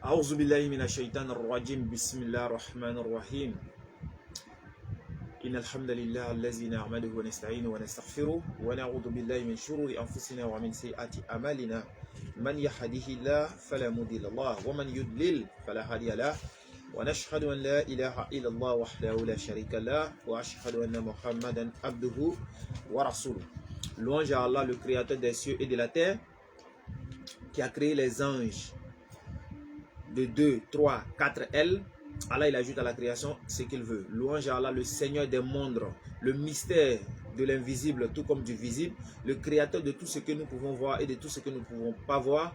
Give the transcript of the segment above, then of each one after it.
أعوذ بالله من الشيطان الرجيم بسم الله الرحمن الرحيم إن الحمد لله الذي نعمده ونستعينه ونستغفره ونعوذ بالله من شرور أنفسنا ومن سيئات أعمالنا من يهده الله فلا مضل له ومن يضلل فلا هادي له ونشهد أن لا إله إلا الله وحده لا شريك له وأشهد أن محمدا عبده ورسوله. Louange à Allah, le créateur des cieux et de la terre, qui a créé les anges de 2, 3, 4 ailes. Allah, il ajoute à la création ce qu'il veut. Louange à Allah, le Seigneur des mondes, le mystère de l'invisible tout comme du visible, le créateur de tout ce que nous pouvons voir et de tout ce que nous ne pouvons pas voir,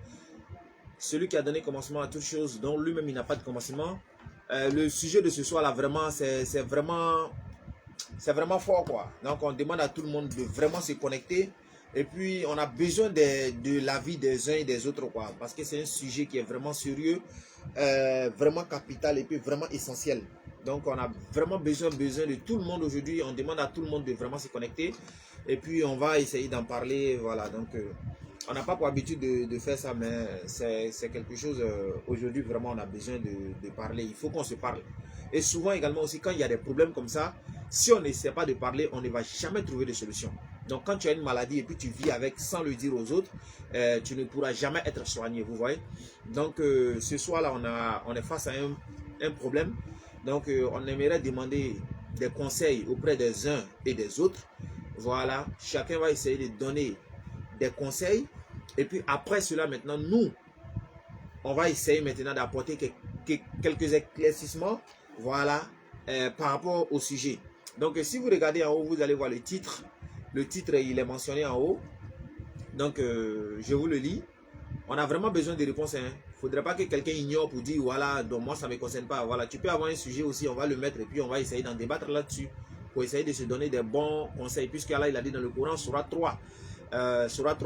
celui qui a donné commencement à toutes choses, dont lui-même il n'a pas de commencement. Le sujet de ce soir là, vraiment, c'est vraiment fort quoi. Donc on demande à tout le monde de vraiment se connecter. Et puis on a besoin de l'avis des uns et des autres quoi. Parce que c'est un sujet qui est vraiment sérieux, vraiment capital et puis vraiment essentiel. Donc on a vraiment besoin de tout le monde aujourd'hui. On demande à tout le monde de vraiment se connecter. Et puis on va essayer d'en parler. Voilà, donc on n'a pas pour habitude de faire ça, mais c'est quelque chose, aujourd'hui vraiment on a besoin de parler. Il faut qu'on se parle. Et souvent également aussi quand il y a des problèmes comme ça, si on n'essaie pas de parler, on ne va jamais trouver de solution. Donc quand tu as une maladie et puis tu vis avec sans le dire aux autres, tu ne pourras jamais être soigné, vous voyez. Donc ce soir là on est face à un problème. Donc on aimerait demander des conseils auprès des uns et des autres. Voilà, chacun va essayer de donner des conseils. Et puis après cela maintenant, nous, on va essayer maintenant d'apporter quelques éclaircissements, voilà, par rapport au sujet. Donc si vous regardez en haut, vous allez voir le titre. Le titre, il est mentionné en haut. Donc je vous le lis. On a vraiment besoin de réponses. Il ne faudrait pas que quelqu'un ignore pour dire, voilà, donc moi ça ne me concerne pas. Voilà, tu peux avoir un sujet aussi, on va le mettre et puis on va essayer d'en débattre là-dessus. Pour essayer de se donner des bons conseils. Puisque là, il a dit dans le Coran, Sourate 3,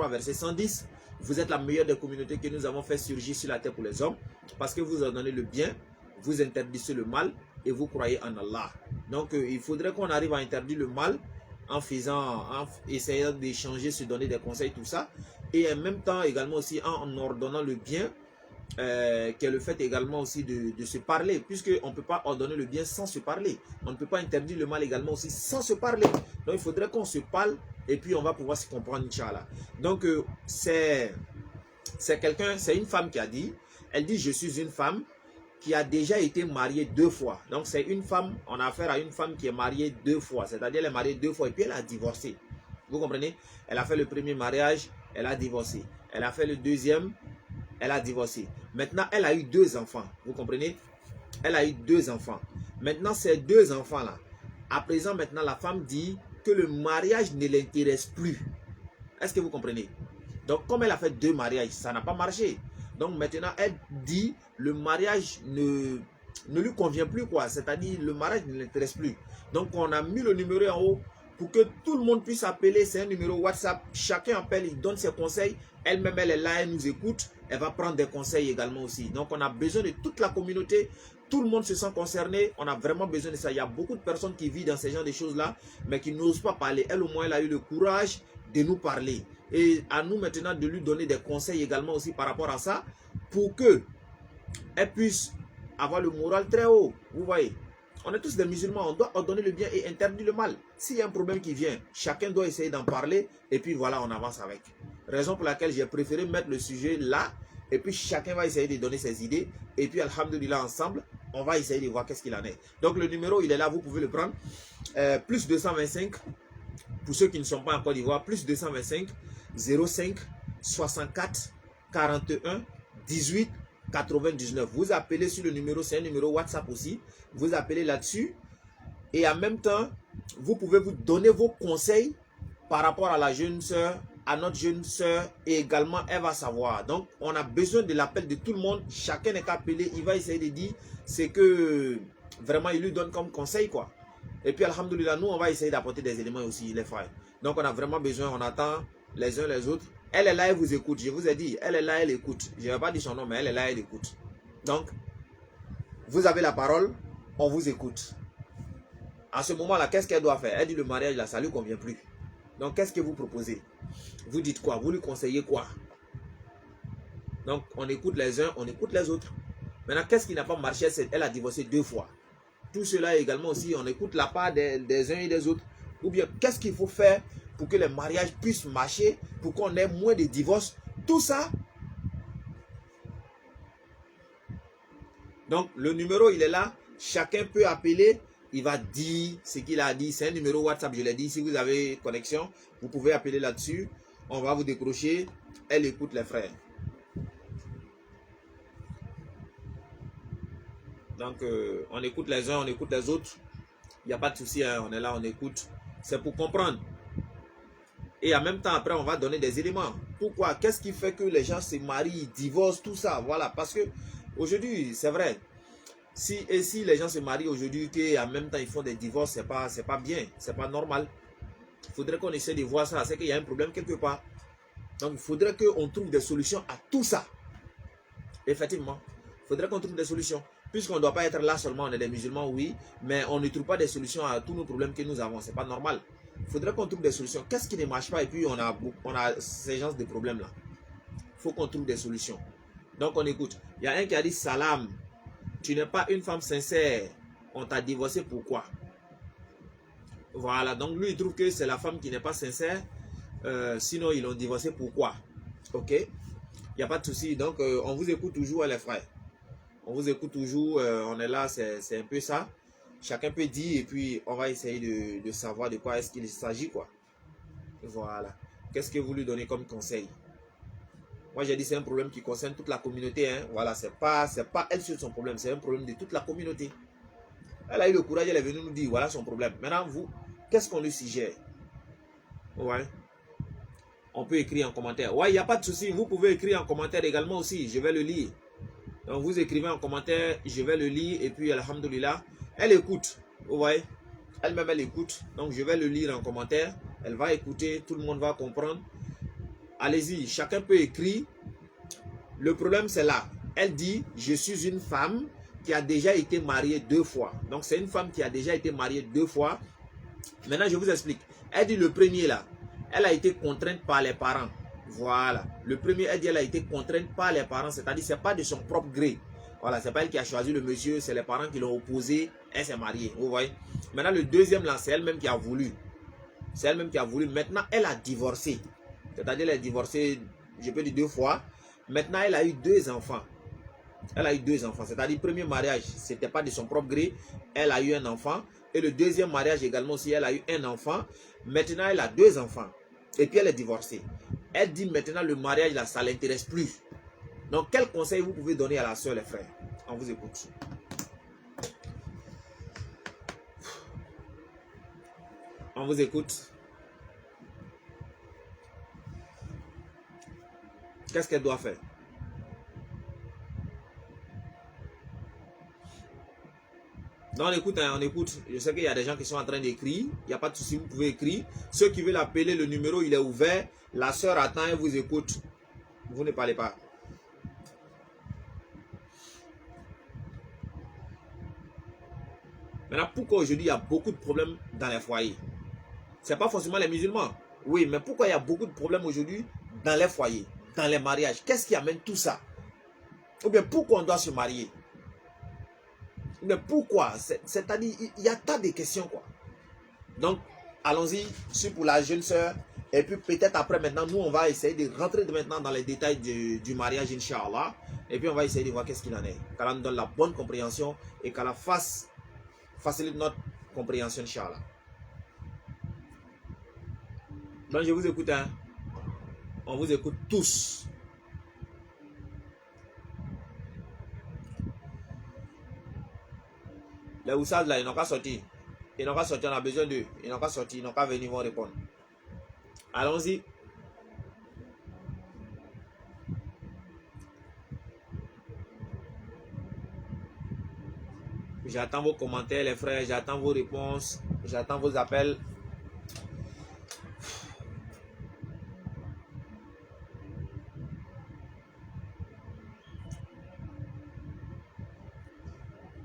verset 110. Vous êtes la meilleure des communautés que nous avons fait surgir sur la terre pour les hommes. Parce que vous ordonnez le bien, vous interdisez le mal et vous croyez en Allah. Donc il faudrait qu'on arrive à interdire le mal en essayant d'échanger, se donner des conseils, tout ça. Et en même temps également aussi en ordonnant le bien, qui est le fait également aussi de se parler, puisqu'on ne peut pas ordonner le bien sans se parler. On ne peut pas interdire le mal également aussi sans se parler. Donc il faudrait qu'on se parle et puis on va pouvoir se comprendre, Inch'Allah. Donc c'est une femme qui a dit, elle dit je suis une femme qui a déjà été mariée 2 fois. Donc c'est une femme, on a affaire à une femme qui est mariée 2 fois. C'est-à-dire elle est mariée 2 fois et puis elle a divorcé. Vous comprenez? Elle a fait le premier mariage, elle a divorcé. Elle a fait le deuxième, elle a divorcé. Maintenant, elle a eu 2 enfants. Vous comprenez? Elle a eu 2 enfants. Maintenant, ces 2 enfants-là, à présent, maintenant, la femme dit que le mariage ne l'intéresse plus. Est-ce que vous comprenez? Donc, comme elle a fait 2 mariages, ça n'a pas marché. Donc, maintenant, elle dit le mariage ne lui convient plus, quoi. C'est-à-dire, le mariage ne l'intéresse plus. Donc, on a mis le numéro en haut pour que tout le monde puisse appeler. C'est un numéro WhatsApp. Chacun appelle, il donne ses conseils. Elle-même, elle est là, elle nous écoute. Elle va prendre des conseils également aussi. Donc, on a besoin de toute la communauté. Tout le monde se sent concerné. On a vraiment besoin de ça. Il y a beaucoup de personnes qui vivent dans ce genre de choses-là, mais qui n'osent pas parler. Elle, au moins, elle a eu le courage de nous parler. Et à nous maintenant de lui donner des conseils également aussi par rapport à ça, pour que elle puisse avoir le moral très haut. Vous voyez, on est tous des musulmans, on doit ordonner le bien et interdire le mal. S'il y a un problème qui vient, chacun doit essayer d'en parler et puis voilà, on avance avec. Raison pour laquelle j'ai préféré mettre le sujet là et puis chacun va essayer de donner ses idées et puis alhamdoulilah ensemble, on va essayer de voir qu'est-ce qu'il en est. Donc le numéro il est là, vous pouvez le prendre. Plus 225 pour ceux qui ne sont pas en Côte d'Ivoire, plus 225 05 64 41 18 99. Vous appelez sur le numéro, c'est un numéro WhatsApp aussi. Vous appelez là-dessus et en même temps, vous pouvez vous donner vos conseils par rapport à la jeune sœur, à notre jeune sœur et également elle va savoir. Donc, on a besoin de l'appel de tout le monde. Chacun est appelé, il va essayer de dire ce que vraiment il lui donne comme conseil quoi. Et puis, alhamdoulilah, nous, on va essayer d'apporter des éléments aussi, les frères. Donc, on a vraiment besoin, on attend les uns les autres. Elle est là, elle vous écoute. Je vous ai dit, elle est là, elle écoute. Je n'ai pas dit son nom, mais elle est là, elle écoute. Donc, vous avez la parole, on vous écoute. À ce moment-là, qu'est-ce qu'elle doit faire? Elle dit le mariage, là, ça ne lui convient plus. Donc, qu'est-ce que vous proposez? Vous dites quoi? Vous lui conseillez quoi? Donc, on écoute les uns, on écoute les autres. Maintenant, qu'est-ce qui n'a pas marché? Elle a divorcé 2 fois. Tout cela également aussi, on écoute la part des uns et des autres. Ou bien, qu'est-ce qu'il faut faire pour que les mariages puissent marcher, pour qu'on ait moins de divorces? Tout ça. Donc, le numéro, il est là. Chacun peut appeler. Il va dire ce qu'il a dit. C'est un numéro WhatsApp, je l'ai dit. Si vous avez connexion, vous pouvez appeler là-dessus. On va vous décrocher. Elle écoute les frères. Donc, on écoute les uns, on écoute les autres. Il n'y a pas de souci, hein, on est là, on écoute. C'est pour comprendre. Et en même temps, après, on va donner des éléments. Pourquoi? Qu'est-ce qui fait que les gens se marient, divorcent, tout ça? Voilà, parce que aujourd'hui, c'est vrai. Si les gens se marient aujourd'hui, qu'en même temps, ils font des divorces, c'est pas bien, c'est pas normal. Il faudrait qu'on essaie de voir ça. C'est qu'il y a un problème quelque part. Donc, il faudrait qu'on trouve des solutions à tout ça. Effectivement, il faudrait qu'on trouve des solutions. Puisqu'on ne doit pas être là seulement, on est des musulmans, oui, mais on ne trouve pas des solutions à tous nos problèmes que nous avons. Ce n'est pas normal. Il faudrait qu'on trouve des solutions. Qu'est-ce qui ne marche pas? Et puis, on a ces genres de problèmes-là. Il faut qu'on trouve des solutions. Donc, on écoute. Il y a un qui a dit, Salam, tu n'es pas une femme sincère. On t'a divorcé, pourquoi? Voilà. Donc, lui, il trouve que c'est la femme qui n'est pas sincère. Sinon, ils l'ont divorcé, pourquoi? Ok? Il n'y a pas de souci. Donc, on vous écoute toujours, les frères. On vous écoute toujours, on est là, c'est un peu ça. Chacun peut dire et puis on va essayer de savoir de quoi est-ce qu'il s'agit, quoi. Voilà. Qu'est-ce que vous lui donnez comme conseil? Moi, j'ai dit c'est un problème qui concerne toute la communauté. Hein. Voilà, c'est pas elle sur son problème, c'est un problème de toute la communauté. Elle a eu le courage, elle est venue nous dire, voilà son problème. Maintenant, vous, qu'est-ce qu'on lui suggère? Ouais. On peut écrire en commentaire. Ouais, il n'y a pas de souci. Vous pouvez écrire en commentaire également aussi. Je vais le lire. Donc, vous écrivez en commentaire, je vais le lire et puis, alhamdoulilah, elle écoute. Vous voyez, elle-même, elle écoute. Donc, je vais le lire en commentaire. Elle va écouter, tout le monde va comprendre. Allez-y, chacun peut écrire. Le problème, c'est là. Elle dit, je suis une femme qui a déjà été mariée 2 fois. Donc, c'est une femme qui a déjà été mariée 2 fois. Maintenant, je vous explique. Elle dit le premier là, elle a été contrainte par les parents. Voilà. Le premier, elle dit, elle a été contrainte par les parents, c'est-à-dire c'est pas de son propre gré. Voilà, c'est pas elle qui a choisi le monsieur, c'est les parents qui l'ont opposé, elle s'est mariée. Vous voyez. Maintenant, le deuxième là, c'est elle-même qui a voulu. C'est elle-même qui a voulu. Maintenant, elle a divorcé. C'est-à-dire, elle a divorcé, je peux dire 2 fois. Maintenant, elle a eu 2 enfants. Elle a eu 2 enfants. C'est-à-dire, premier mariage, c'était pas de son propre gré. Elle a eu un enfant. Et le deuxième mariage également, si elle a eu un enfant. Maintenant, elle a 2 enfants. Et puis, elle est divorcée. Elle dit maintenant le mariage là, ça ne l'intéresse plus. Donc, quel conseil vous pouvez donner à la soeur, les frères? On vous écoute. On vous écoute. Qu'est-ce qu'elle doit faire? Non, on écoute, hein, on écoute. Je sais qu'il y a des gens qui sont en train d'écrire. Il n'y a pas de souci, vous pouvez écrire. Ceux qui veulent appeler, le numéro, il est ouvert. La soeur attend et vous écoute. Vous ne parlez pas. Maintenant, pourquoi aujourd'hui il y a beaucoup de problèmes dans les foyers? Ce n'est pas forcément les musulmans. Oui, mais pourquoi il y a beaucoup de problèmes aujourd'hui dans les foyers, dans les mariages? Qu'est-ce qui amène tout ça? Ou bien pourquoi on doit se marier? Mais pourquoi? C'est-à-dire, il y a tas de questions, quoi. Donc, allons-y, c'est pour la jeune sœur. Et puis peut-être après maintenant, nous, on va essayer de rentrer maintenant dans les détails du mariage, Inch'Allah. Et puis on va essayer de voir qu'est-ce qu'il en est. Qu'Allah nous donne la bonne compréhension et qu'Allah facilite notre compréhension, Inch'Allah. Donc je vous écoute, hein. On vous écoute tous. Les Oussad là, ils n'ont qu'à sortir. Ils n'ont qu'à sortir, on a besoin d'eux. Ils n'ont qu'à sortir, ils n'ont qu'à venir, ils vont répondre. Allons-y. J'attends vos commentaires, les frères. J'attends vos réponses. J'attends vos appels.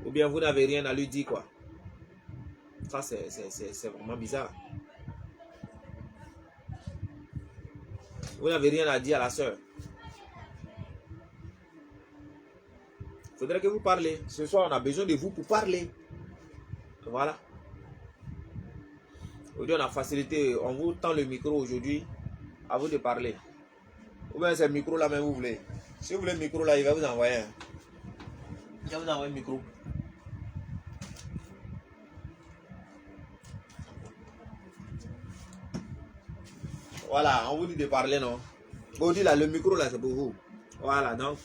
Ou bien vous n'avez rien à lui dire, quoi. Ça, c'est vraiment bizarre. Vous n'avez rien à dire à la soeur. Il faudrait que vous parlez. Ce soir, on a besoin de vous pour parler. Voilà. Aujourd'hui, on a facilité. On vous tend le micro aujourd'hui. À vous de parler. Ou bien c'est le micro là même vous voulez. Si vous voulez le micro là, il va vous envoyer. Il va vous envoyer le micro. Voilà, on vous dit de parler, non? Bon, dit là, le micro là, c'est pour vous. Voilà, donc,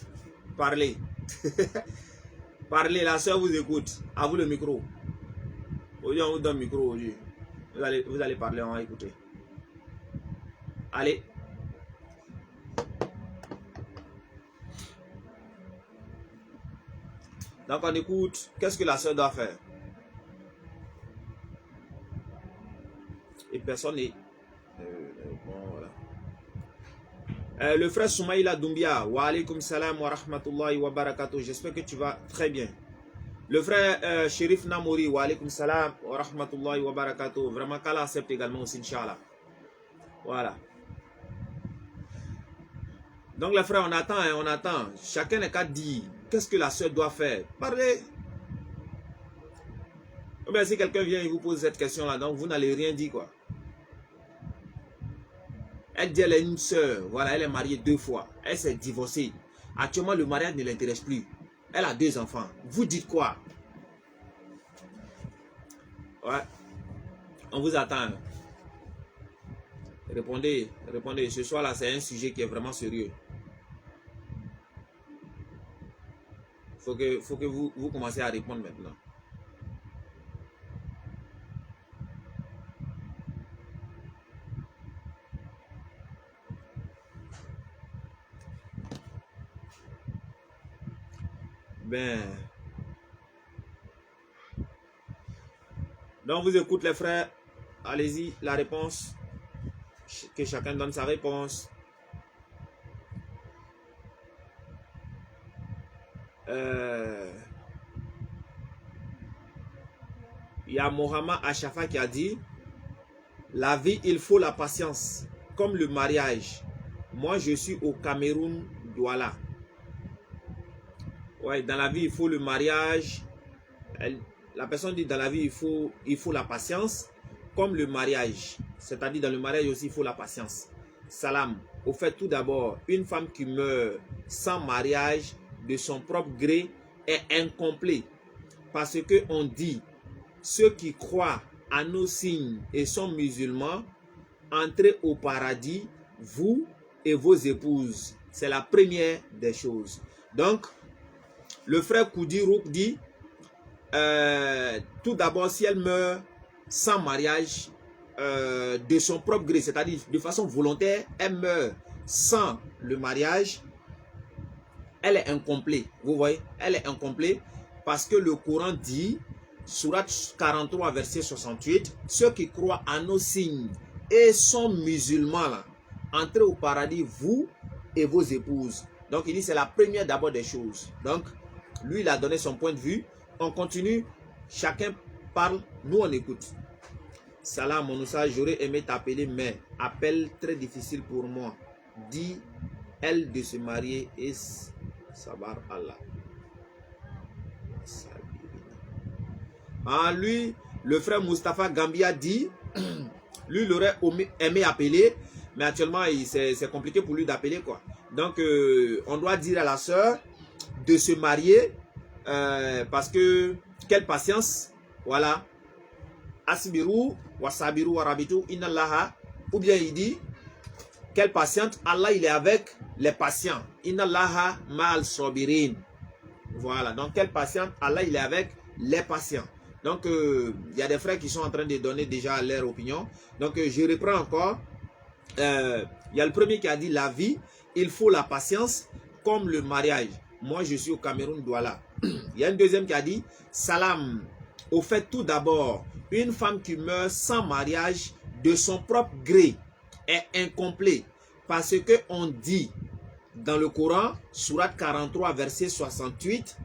parlez. Parlez, la soeur vous écoute. À vous le micro. Aujourd'hui, on vous donne le micro aujourd'hui. Vous allez parler, on va écouter. Allez. Donc, on écoute. Qu'est-ce que la soeur doit faire? Et personne n'est... bon, voilà. Le frère Soumaïla Doumbia, wa alaykoum salam wa rahmatullahi wa barakatuh. J'espère que tu vas très bien. Le frère Shérif Namouri, wa alaykoum salam wa rahmatullahi wa barakatuh. Vraiment qu'Allah accepte également aussi, Inch'Allah. Voilà. Donc les frères, on attend, hein, on attend. Chacun n'a qu'à dire qu'est-ce que la soeur doit faire. Parlez. Ou bien si quelqu'un vient et vous pose cette question-là, donc vous n'allez rien dire quoi. Elle dit elle est une soeur, voilà, elle est mariée 2 fois. Elle s'est divorcée. Actuellement, le mariage ne l'intéresse plus. Elle a 2 enfants. Vous dites quoi? Ouais. On vous attend. Répondez, répondez. Ce soir-là, c'est un sujet qui est vraiment sérieux. Faut que vous commencez à répondre maintenant. Ben. Donc, vous écoutez les frères. Allez-y, la réponse. Que chacun donne sa réponse. Il y a Mohamed Achafa qui a dit: la vie, il faut la patience, comme le mariage. Moi, je suis au Cameroun, Douala. Ouais, dans la vie, il faut le mariage. La personne dit dans la vie, il faut la patience, comme le mariage. C'est-à-dire dans le mariage aussi, il faut la patience. Salam. Au fait, tout d'abord, une femme qui meurt sans mariage de son propre gré est incomplet. Parce que on dit, ceux qui croient à nos signes et sont musulmans, entrez au paradis, vous et vos épouses. C'est la première des choses. Donc, le frère Koudi Rouk dit, tout d'abord, si elle meurt sans mariage, de son propre gré, c'est-à-dire de façon volontaire, elle meurt sans le mariage, elle est incomplète. Vous voyez, elle est incomplète parce que le Coran dit, Sourate 43, verset 68, ceux qui croient à nos signes et sont musulmans, là, entrez au paradis, vous et vos épouses. Donc il dit, c'est la première d'abord des choses. Donc, lui, il a donné son point de vue. On continue, chacun parle, nous on écoute. Salam, Monoussa, j'aurais aimé t'appeler, mais appel très difficile pour moi. Dis, elle de se marier et sabar Allah. Ah, lui, le frère Mustapha Gambia dit, lui, il aurait aimé appeler, mais actuellement, c'est compliqué pour lui d'appeler, quoi. Donc, on doit dire à la sœur de se marier, parce que, quelle patience, voilà. Asbiru, wasabiru, warabitu, inallaha, ou bien il dit, quelle patiente, Allah, il est avec les patients. Inallaha ma'al sabirin. Voilà, donc quelle patiente, Allah, il est avec les patients. Donc, il y a des frères qui sont en train de donner déjà leur opinion. Donc, je reprends encore. Il y a le premier qui a dit, la vie, il faut la patience comme le mariage. Moi, je suis au Cameroun, Douala. Il y a une deuxième qui a dit, salam. Au fait, tout d'abord, une femme qui meurt sans mariage de son propre gré est incomplet. Parce que on dit dans le Coran, Sourate 43, verset 68,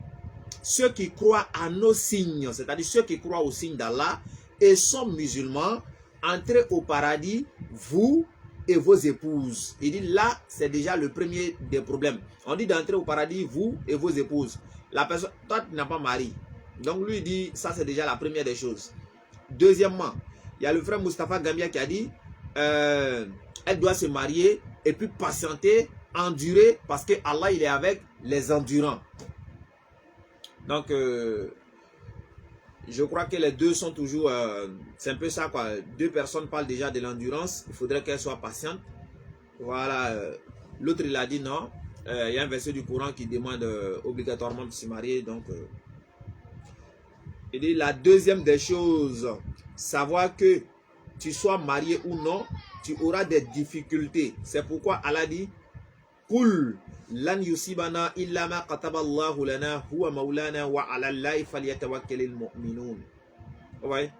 ceux qui croient à nos signes, c'est-à-dire ceux qui croient aux signes d'Allah et sont musulmans, entrez au paradis, vous et vos épouses. Il dit là, c'est déjà le premier des problèmes. On dit d'entrer au paradis, vous et vos épouses. la personne, toi tu n'as pas marié. Donc lui dit, ça c'est déjà la première des choses. Deuxièmement, il y a le frère Mustafa Gambia qui a dit, elle doit se marier et puis patienter, endurer, parce que Allah il est avec les endurants. Donc, je crois que les deux sont toujours, c'est un peu ça quoi. Deux personnes parlent déjà de l'endurance, il faudrait qu'elles soient patientes. Voilà, l'autre il a dit non. Il y a un verset du Coran qui demande obligatoirement de se marier. Donc, il dit la deuxième des choses, savoir que tu sois marié ou non, tu auras des difficultés. C'est pourquoi Allah dit, Qul lan yusibana illa ma kataballahu lana huwa maulana wa ala Allahi falyatawakkalil mu'minun. Ouais.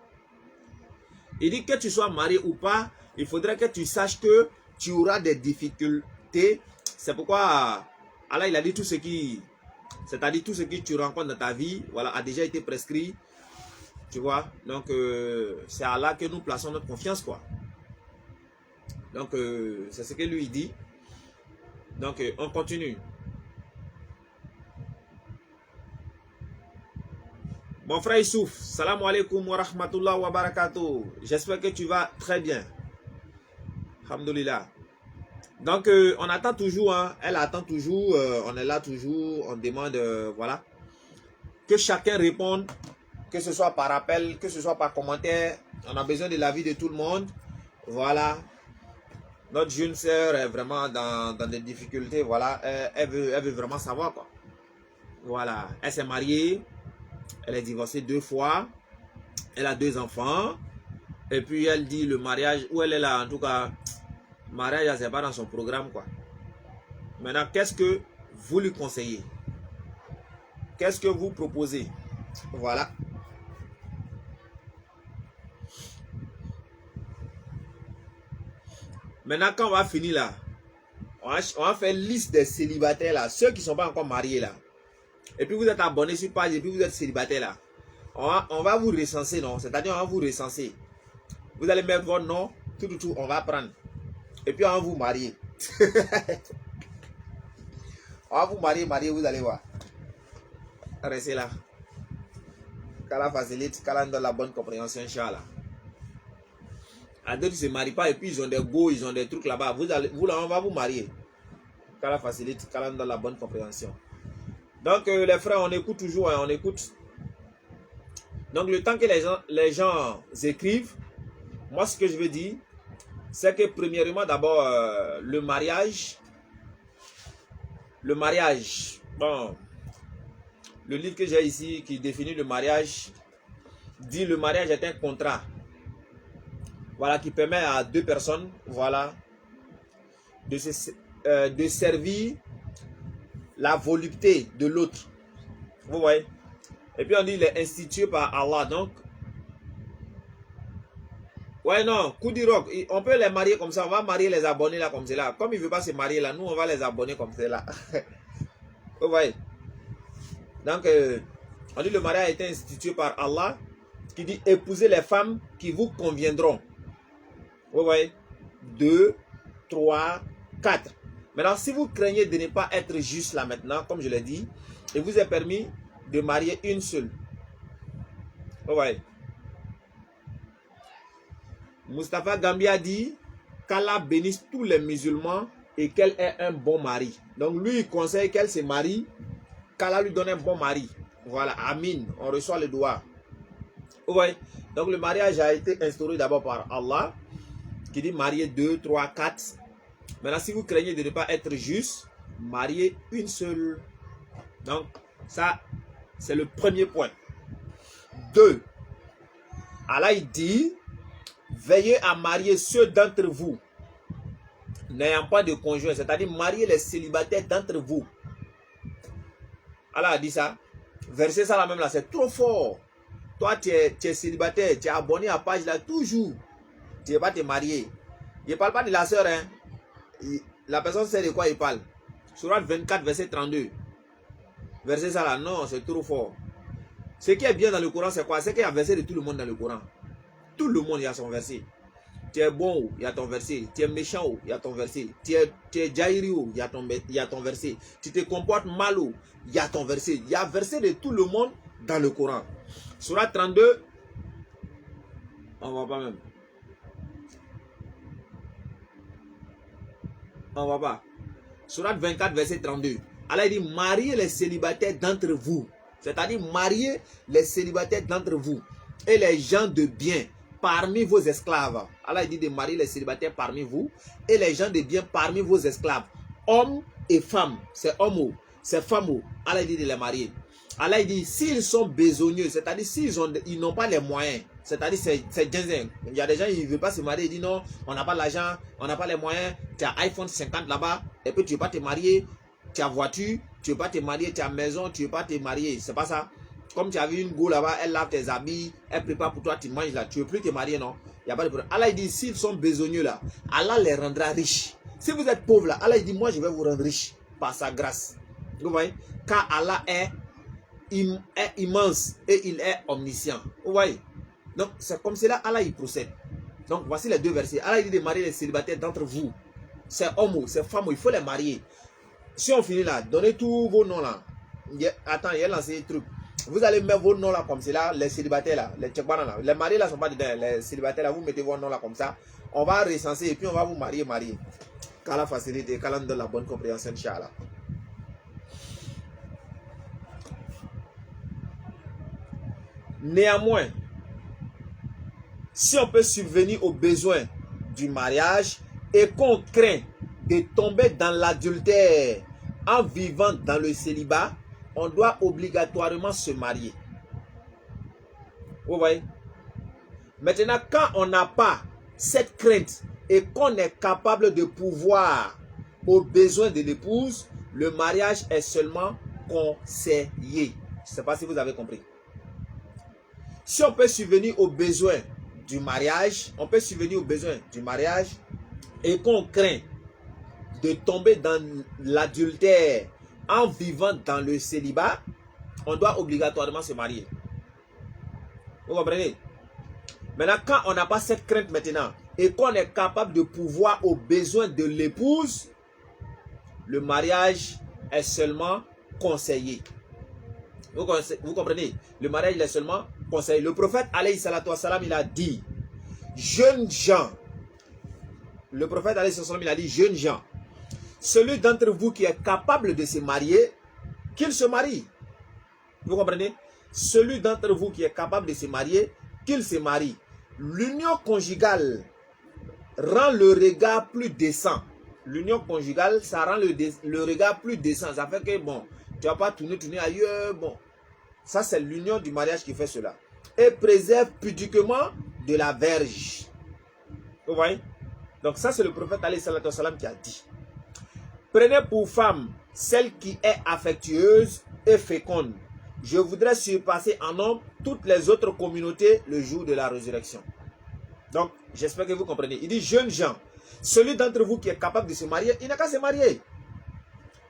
Il dit que tu sois marié ou pas, il faudrait que tu saches que tu auras des difficultés. C'est pourquoi Allah il a dit tout ce qui, c'est-à-dire tout ce que tu rencontres dans ta vie, voilà, a déjà été prescrit. Tu vois, donc c'est à Allah que nous plaçons notre confiance quoi. Donc c'est ce que lui dit. Donc on continue. Mon frère Issouf, salam alaikum wa rahmatullah wa barakatuh. J'espère que tu vas très bien. Alhamdulillah. Donc on attend toujours, hein, elle attend toujours, on est là toujours, on demande, voilà, que chacun réponde, que ce soit par appel, que ce soit par commentaire. On a besoin de l'avis de tout le monde. Voilà. Notre jeune sœur est vraiment dans des difficultés. Voilà. Elle veut vraiment savoir quoi. Voilà. Elle s'est mariée. Elle est divorcée 2 fois. Elle a 2 enfants. Et puis elle dit le mariage, où elle est là en tout cas, mariage c'est pas dans son programme quoi. Maintenant, qu'est-ce que vous lui conseillez? Qu'est-ce que vous proposez? Voilà. Maintenant, quand on va finir là, on va faire liste des célibataires là, ceux qui ne sont pas encore mariés là. Et puis vous êtes abonné sur page et puis vous êtes célibataire là. On va vous recenser, non? C'est-à-dire on va vous recenser. Vous allez mettre votre nom, tout, on va prendre. Et puis on va vous marier. On va vous marier, vous allez voir. Restez là. Qu'Allah facilite, qu'Allah donne la bonne compréhension, Inch'Allah. À d'autres, ils ne se marient pas et puis ils ont des go, ils ont des trucs là-bas. Vous là, on va vous marier. Qu'Allah facilite, qu'Allah donne la bonne compréhension. Donc, les frères, on écoute toujours, hein, on écoute. Donc, le temps que les gens écrivent, moi, ce que je veux dire, c'est que premièrement, d'abord, le mariage, bon, le livre que j'ai ici qui définit le mariage, dit le mariage est un contrat. Voilà, qui permet à 2 personnes, voilà, de servir la volupté de l'autre. Vous voyez? Et puis on dit il est institué par Allah. Donc, ouais, non, coup du rock, on peut les marier comme ça. On va marier les abonnés là comme cela. Comme il ne veut pas se marier là, nous on va les abonner comme cela. Vous voyez? Donc, on dit le mariage a été institué par Allah, qui dit épouser les femmes qui vous conviendront. Vous voyez? 2, 3, 4. Maintenant, si vous craignez de ne pas être juste là maintenant, comme je l'ai dit, il vous est permis de marier une seule. Vous voyez? Mustafa Gambia dit qu'Allah bénisse tous les musulmans et qu'elle ait un bon mari. Donc lui, il conseille qu'elle se marie, qu'Allah lui donne un bon mari. Voilà, amin. On reçoit le doigt. Vous voyez? Donc le mariage a été instauré d'abord par Allah, qui dit marier 2, 3, 4. Maintenant, si vous craignez de ne pas être juste, mariez une seule. Donc, ça, c'est le premier point. 2. Allah, il dit, veillez à marier ceux d'entre vous n'ayant pas de conjoint, c'est-à-dire marier les célibataires d'entre vous. Allah a dit ça. Verset ça là même là, c'est trop fort. Toi, tu es célibataire, tu es abonné à la page là toujours. Tu ne vas pas te marier. Il ne parle pas de la sœur, hein. La personne sait de quoi il parle. Sourate 24, verset 32. Verset ça là, non, c'est trop fort. Ce qui est bien dans le Coran, c'est quoi? C'est qu'il y a verset de tout le monde dans le Coran. Tout le monde y a son verset. Tu es bon, il y a ton verset. Tu es méchant, il y a ton verset. Tu es jairi, il y a ton verset. Tu te comportes mal, il y a ton verset. Il y a verset de tout le monde dans le Coran. Sourate 32, on ne va pas même. On va pas. Sourate 24, verset 32. Allah dit, mariez les célibataires d'entre vous. C'est-à-dire, mariez les célibataires d'entre vous. Et les gens de bien parmi vos esclaves. Allah dit de marier les célibataires parmi vous. Et les gens de bien parmi vos esclaves. Hommes et femmes. C'est homme, c'est femme. Allah dit de les marier. Allah dit, s'ils sont besogneux, c'est-à-dire s'ils n'ont pas les moyens. C'est-à-dire, c'est ginzin. Il y a des gens, ils ne veulent pas se marier. Ils disent non, on n'a pas l'argent, on n'a pas les moyens. Tu as iPhone 50 là-bas, et puis tu ne veux pas te marier. Tu as voiture, tu ne veux pas te marier. Tu as maison, tu ne veux pas te marier. C'est pas ça. Comme tu as vu une go là-bas, elle lave tes habits, elle prépare pour toi, tu manges là. Tu ne veux plus te marier, non? Il n'y a pas de problème. Allah dit, s'ils sont besogneux là, Allah les rendra riches. Si vous êtes pauvre là, Allah dit, moi je vais vous rendre riche par sa grâce. Vous voyez? Car Allah est immense et il est omniscient. Vous voyez? Donc, c'est comme cela, Allah il procède. Donc, voici les deux versets. Allah dit de marier les célibataires d'entre vous. C'est homme, c'est femme, il faut les marier. Si on finit là, donnez tous vos noms là. Attends, il y a lancé un truc. Vous allez mettre vos noms là comme cela, les célibataires là, les tchèques là. Les mariés là ne sont pas dedans, les célibataires là, vous mettez vos noms là comme ça. On va recenser et puis on va vous marier. Qu'Allah facilite et qu'Allah donne la bonne compréhension, Inch'Allah. Néanmoins, si on peut subvenir aux besoins du mariage et qu'on craint de tomber dans l'adultère en vivant dans le célibat, on doit obligatoirement se marier. Vous voyez? Maintenant, quand on n'a pas cette crainte et qu'on est capable de pouvoir aux besoins de l'épouse, le mariage est seulement conseillé. Je ne sais pas si vous avez compris. Si on peut subvenir aux besoins du mariage, et qu'on craint de tomber dans l'adultère en vivant dans le célibat, on doit obligatoirement se marier. Vous comprenez? Maintenant, quand on n'a pas cette crainte maintenant et qu'on est capable de pouvoir aux besoins de l'épouse, le mariage est seulement conseillé. Vous comprenez? Le mariage est seulement conseillé. Le prophète, alayhi salatu wassalam, il a dit, jeunes gens, le prophète, alayhi salatu wassalam, il a dit, jeunes gens, celui d'entre vous qui est capable de se marier, qu'il se marie. Vous comprenez? Celui d'entre vous qui est capable de se marier, qu'il se marie. L'union conjugale rend le regard plus décent. L'union conjugale, ça rend le regard plus décent. Ça fait que, bon, tu ne vas pas tourner ailleurs. Bon, ça c'est l'union du mariage qui fait cela. Et préserve pudiquement de la verge. Vous voyez? Donc ça c'est le prophète alayhi salatu wassalam qui a dit. Prenez pour femme celle qui est affectueuse et féconde. Je voudrais surpasser en homme toutes les autres communautés le jour de la résurrection. Donc, j'espère que vous comprenez. Il dit, jeunes gens, celui d'entre vous qui est capable de se marier, il n'a qu'à se marier.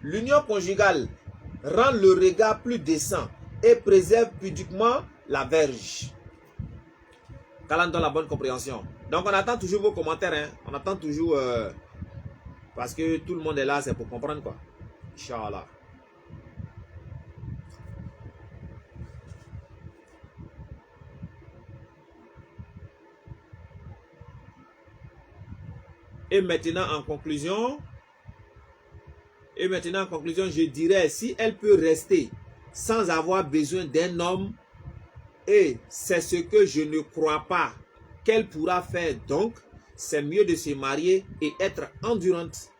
L'union conjugale rend le regard plus décent et préserve pudiquement la verge. Qu'Allah donne la bonne compréhension. Donc, on attend toujours vos commentaires. Hein. On attend toujours... parce que tout le monde est là, c'est pour comprendre quoi. Inch'Allah. Et maintenant, en conclusion, je dirais, si elle peut rester sans avoir besoin d'un homme, et c'est ce que je ne crois pas qu'elle pourra faire, donc, c'est mieux de se marier et être endurante.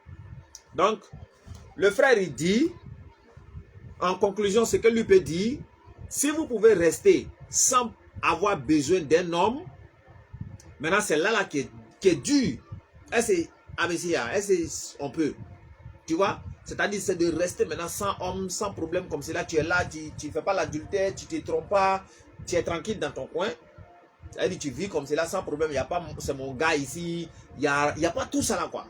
Donc, le frère, il dit, en conclusion, ce que lui peut dire, si vous pouvez rester sans avoir besoin d'un homme, maintenant, c'est là qui est dur. On peut. Tu vois? C'est-à-dire, c'est de rester maintenant sans homme, sans problème comme cela. Tu es là, tu ne fais pas l'adultère, tu ne te trompes pas, tu es tranquille dans ton coin. C'est-à-dire, tu vis comme cela sans problème. Il n'y a pas, c'est mon gars ici. Il n'y a pas tout ça là, quoi.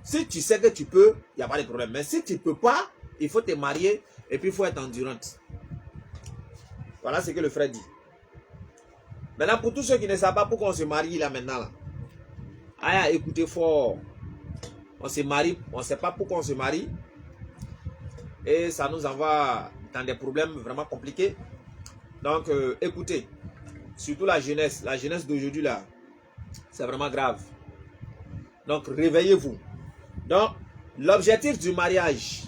Si tu sais que tu peux, il n'y a pas de problème. Mais si tu ne peux pas, il faut te marier et puis il faut être endurante. Voilà ce que le frère dit. Maintenant, pour tous ceux qui ne savent pas pourquoi on se marie là maintenant, là, ah, écoutez fort. On se marie, on ne sait pas pourquoi on se marie. Et ça nous envoie dans des problèmes vraiment compliqués. Donc, écoutez, surtout la jeunesse d'aujourd'hui là, c'est vraiment grave. Donc, réveillez-vous. Donc, l'objectif du mariage,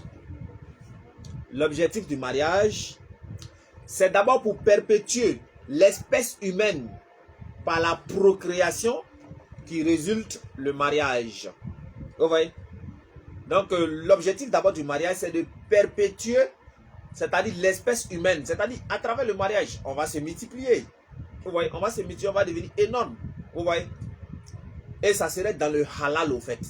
c'est d'abord pour perpétuer l'espèce humaine par la procréation qui résulte le mariage. Vous voyez? Donc, l'objectif d'abord du mariage, c'est de perpétuer, c'est-à-dire l'espèce humaine, c'est-à-dire à travers le mariage, on va se multiplier. Vous voyez? On va se multiplier, on va devenir énorme. Vous voyez? Et ça serait dans le halal au fait.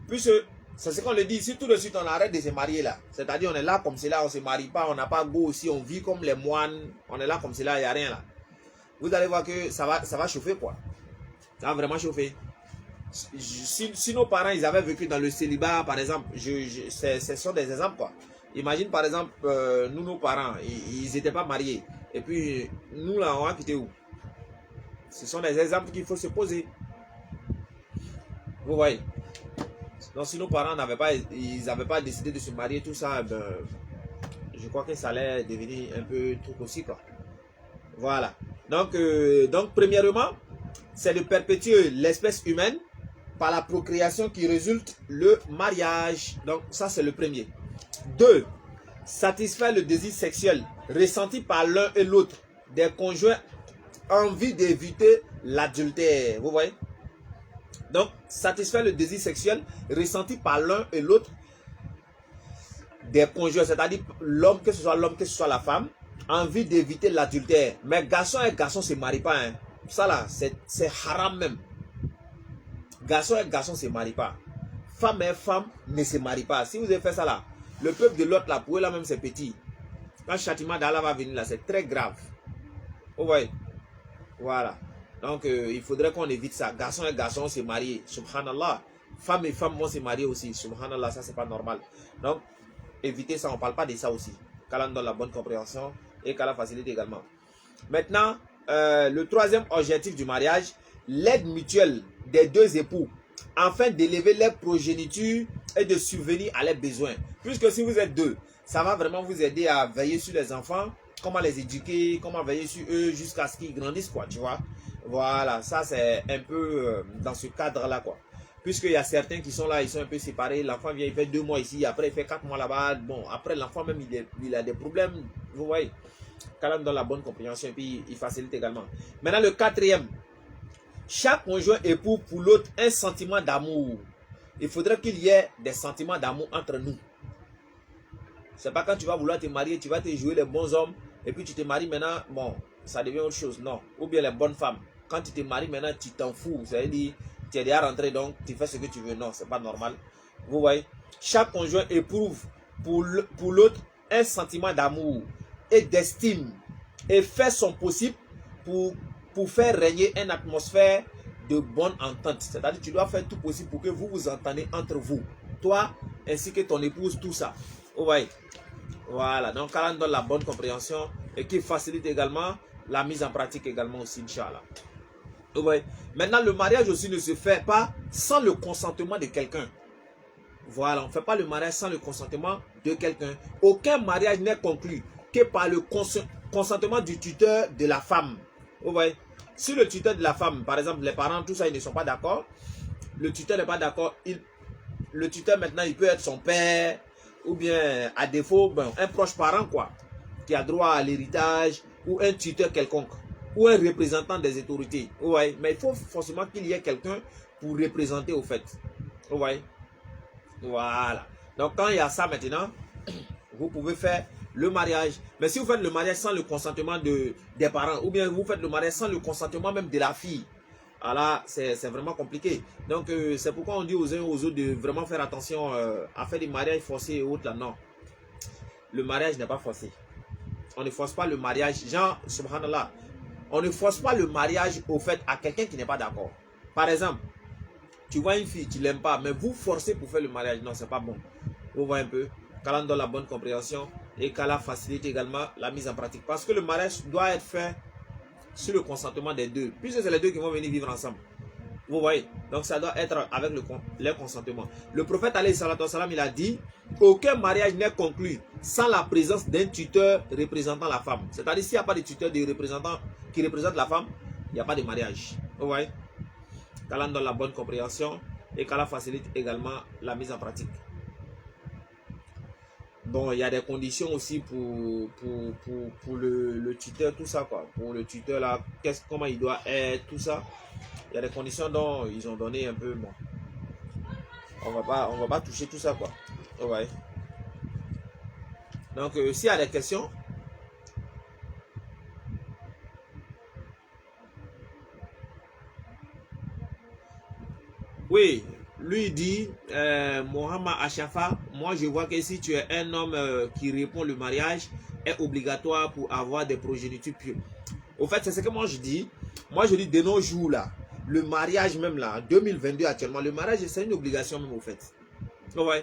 Puisque, c'est ce qu'on le dit, si tout de suite on arrête de se marier là, c'est-à-dire on est là comme cela, on ne se marie pas, on n'a pas go aussi, on vit comme les moines, on est là comme cela, il n'y a rien là. Vous allez voir que ça va chauffer quoi. Ça va vraiment chauffer. Si nos parents ils avaient vécu dans le célibat par exemple, ce sont des exemples quoi. Imagine par exemple, nous nos parents, ils n'étaient pas mariés. Et puis nous là on va quitter où? Ce sont des exemples qu'il faut se poser. Vous voyez? Donc si nos parents n'avaient pas décidé de se marier, tout ça, ben, je crois que ça allait devenir un peu truc aussi quoi. Voilà. Donc premièrement, c'est de perpétuer l'espèce humaine par la procréation qui résulte le mariage. Donc ça c'est le premier. 2. Satisfaire le désir sexuel ressenti par l'un et l'autre des conjoints en vue d'éviter l'adultère. Vous voyez? Donc satisfaire le désir sexuel ressenti par l'un et l'autre des conjoints, c'est-à-dire l'homme, que ce soit l'homme, que ce soit la femme, en vue d'éviter l'adultère. Mais garçon et garçon ne se marient pas. Hein. Ça là, c'est haram même. Garçon et garçon ne se marient pas. Femme et femme ne se marient pas. Si vous avez fait ça là, le peuple de l'autre là, pour eux là même c'est petit. Quand le châtiment d'Allah va venir là, c'est très grave. Vous voyez? Voilà. Donc il faudrait qu'on évite ça. Garçon et garçon se marient. Subhanallah. Femme et femme vont se marier aussi. Subhanallah, ça c'est pas normal. Donc évitez ça, on ne parle pas de ça aussi. Qu'Allah donne la bonne compréhension et qu'Allah facilite également. Maintenant, le troisième objectif du mariage, l'aide mutuelle des deux époux, afin d'élever leur progéniture et de subvenir à leurs besoins. Puisque si vous êtes deux, ça va vraiment vous aider à veiller sur les enfants, comment les éduquer, comment veiller sur eux jusqu'à ce qu'ils grandissent, quoi, tu vois. Voilà, ça c'est un peu dans ce cadre-là, quoi. Puisqu'il y a certains qui sont là, ils sont un peu séparés. L'enfant vient, il fait 2 mois ici, après il fait 4 mois là-bas. Bon, après l'enfant même, il a des problèmes. Vous voyez, quand même dans la bonne compréhension, et puis il facilite également. Maintenant, le quatrième. Chaque conjoint éprouve pour l'autre un sentiment d'amour. Il faudrait qu'il y ait des sentiments d'amour entre nous. C'est pas quand tu vas vouloir te marier, tu vas te jouer les bons hommes, et puis tu te maries maintenant, bon, ça devient autre chose. Non. Ou bien les bonnes femmes. Quand tu te maries maintenant, tu t'en fous. C'est-à-dire, tu es déjà rentré, donc tu fais ce que tu veux. Non, c'est pas normal. Vous voyez, chaque conjoint éprouve pour l'autre un sentiment d'amour et d'estime et fait son possible pour faire régner une atmosphère de bonne entente. C'est-à-dire tu dois faire tout possible pour que vous vous entendez entre vous. Toi ainsi que ton épouse, tout ça. Vous voyez. Voilà, donc Allah donne la bonne compréhension et qui facilite également la mise en pratique également aussi, Inch'Allah. Ouais. Maintenant, le mariage aussi ne se fait pas sans le consentement de quelqu'un. Voilà, on ne fait pas le mariage sans le consentement de quelqu'un. Aucun mariage n'est conclu que par le consentement du tuteur de la femme. Vous voyez, si le tuteur de la femme, par exemple, les parents, tout ça, ils ne sont pas d'accord, le tuteur n'est pas d'accord, le tuteur maintenant, il peut être son père, ou bien, à défaut, ben, un proche parent, quoi, qui a droit à l'héritage, ou un tuteur quelconque, ou un représentant des autorités. Vous voyez, mais il faut forcément qu'il y ait quelqu'un pour représenter au fait. Vous voyez. Voilà. Donc quand il y a ça maintenant, vous pouvez faire le mariage. Mais si vous faites le mariage sans le consentement des parents, ou bien vous faites le mariage sans le consentement même de la fille, alors c'est vraiment compliqué. Donc c'est pourquoi on dit aux uns et aux autres de vraiment faire attention à faire des mariages forcés et autres là. Non. Le mariage n'est pas forcé. On ne force pas le mariage. Genre, subhanallah, on ne force pas le mariage au fait à quelqu'un qui n'est pas d'accord. Par exemple, tu vois une fille, tu ne l'aimes pas, mais vous forcez pour faire le mariage. Non, c'est pas bon. Vous voyez un peu. Qu'Allah donne la bonne compréhension et qu'Allah facilite également la mise en pratique. Parce que le mariage doit être fait sur le consentement des deux, puisque c'est les deux qui vont venir vivre ensemble. Vous voyez, donc ça doit être avec le consentement. Le prophète alayhi salatu wassalam, il a dit, aucun mariage n'est conclu sans la présence d'un tuteur représentant la femme. C'est-à-dire, s'il n'y a pas de tuteur qui représente la femme, il n'y a pas de mariage. Vous voyez, qu'Allah donne la bonne compréhension et qu'Allah facilite également la mise en pratique. Donc, il y a des conditions aussi pour le tuteur, tout ça, quoi. Pour le tuteur, là, comment il doit être, tout ça. Il y a des conditions dont ils ont donné un peu, bon. On va pas toucher tout ça, quoi. Ouais. Donc, s'il y a des questions. Oui, lui dit, Mohamed Achafa, moi je vois que si tu es un homme qui répond le mariage est obligatoire pour avoir des progénitures pures. Au fait, c'est ce que moi je dis. Moi je dis de nos jours là, le mariage même là, 2022 actuellement, le mariage c'est une obligation même au fait. Ouais.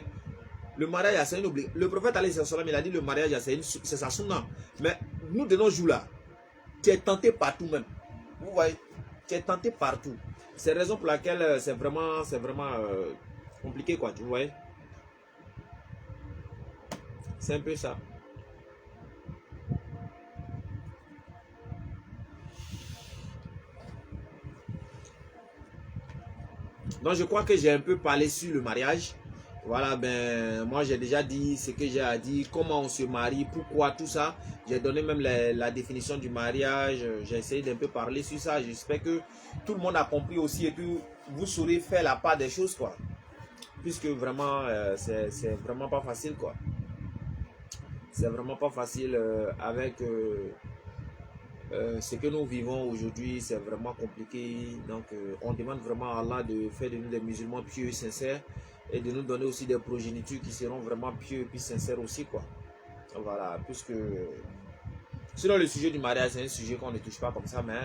Le mariage c'est une obligation. Le prophète alayhi salam, il a dit le mariage c'est sa sunna. Mais nous de nos jours là, tu es tenté partout même. Vous voyez, tu es tenté partout. C'est la raison pour laquelle c'est vraiment compliqué, quoi, tu vois. C'est un peu ça. Donc je crois que j'ai un peu parlé sur le mariage. Voilà, ben moi j'ai déjà dit ce que j'ai à dire, comment on se marie, pourquoi, tout ça. J'ai donné même la définition du mariage. J'ai essayé d'un peu parler sur ça. J'espère que tout le monde a compris aussi et puis vous saurez faire la part des choses, quoi. Puisque vraiment, c'est vraiment pas facile, quoi. C'est vraiment pas facile avec ce que nous vivons aujourd'hui. C'est vraiment compliqué. Donc, on demande vraiment à Allah de faire de nous des musulmans pieux et sincères et de nous donner aussi des progénitures qui seront vraiment pieux et puis sincères aussi, quoi. Voilà, puisque sinon le sujet du mariage c'est un sujet qu'on ne touche pas comme ça, mais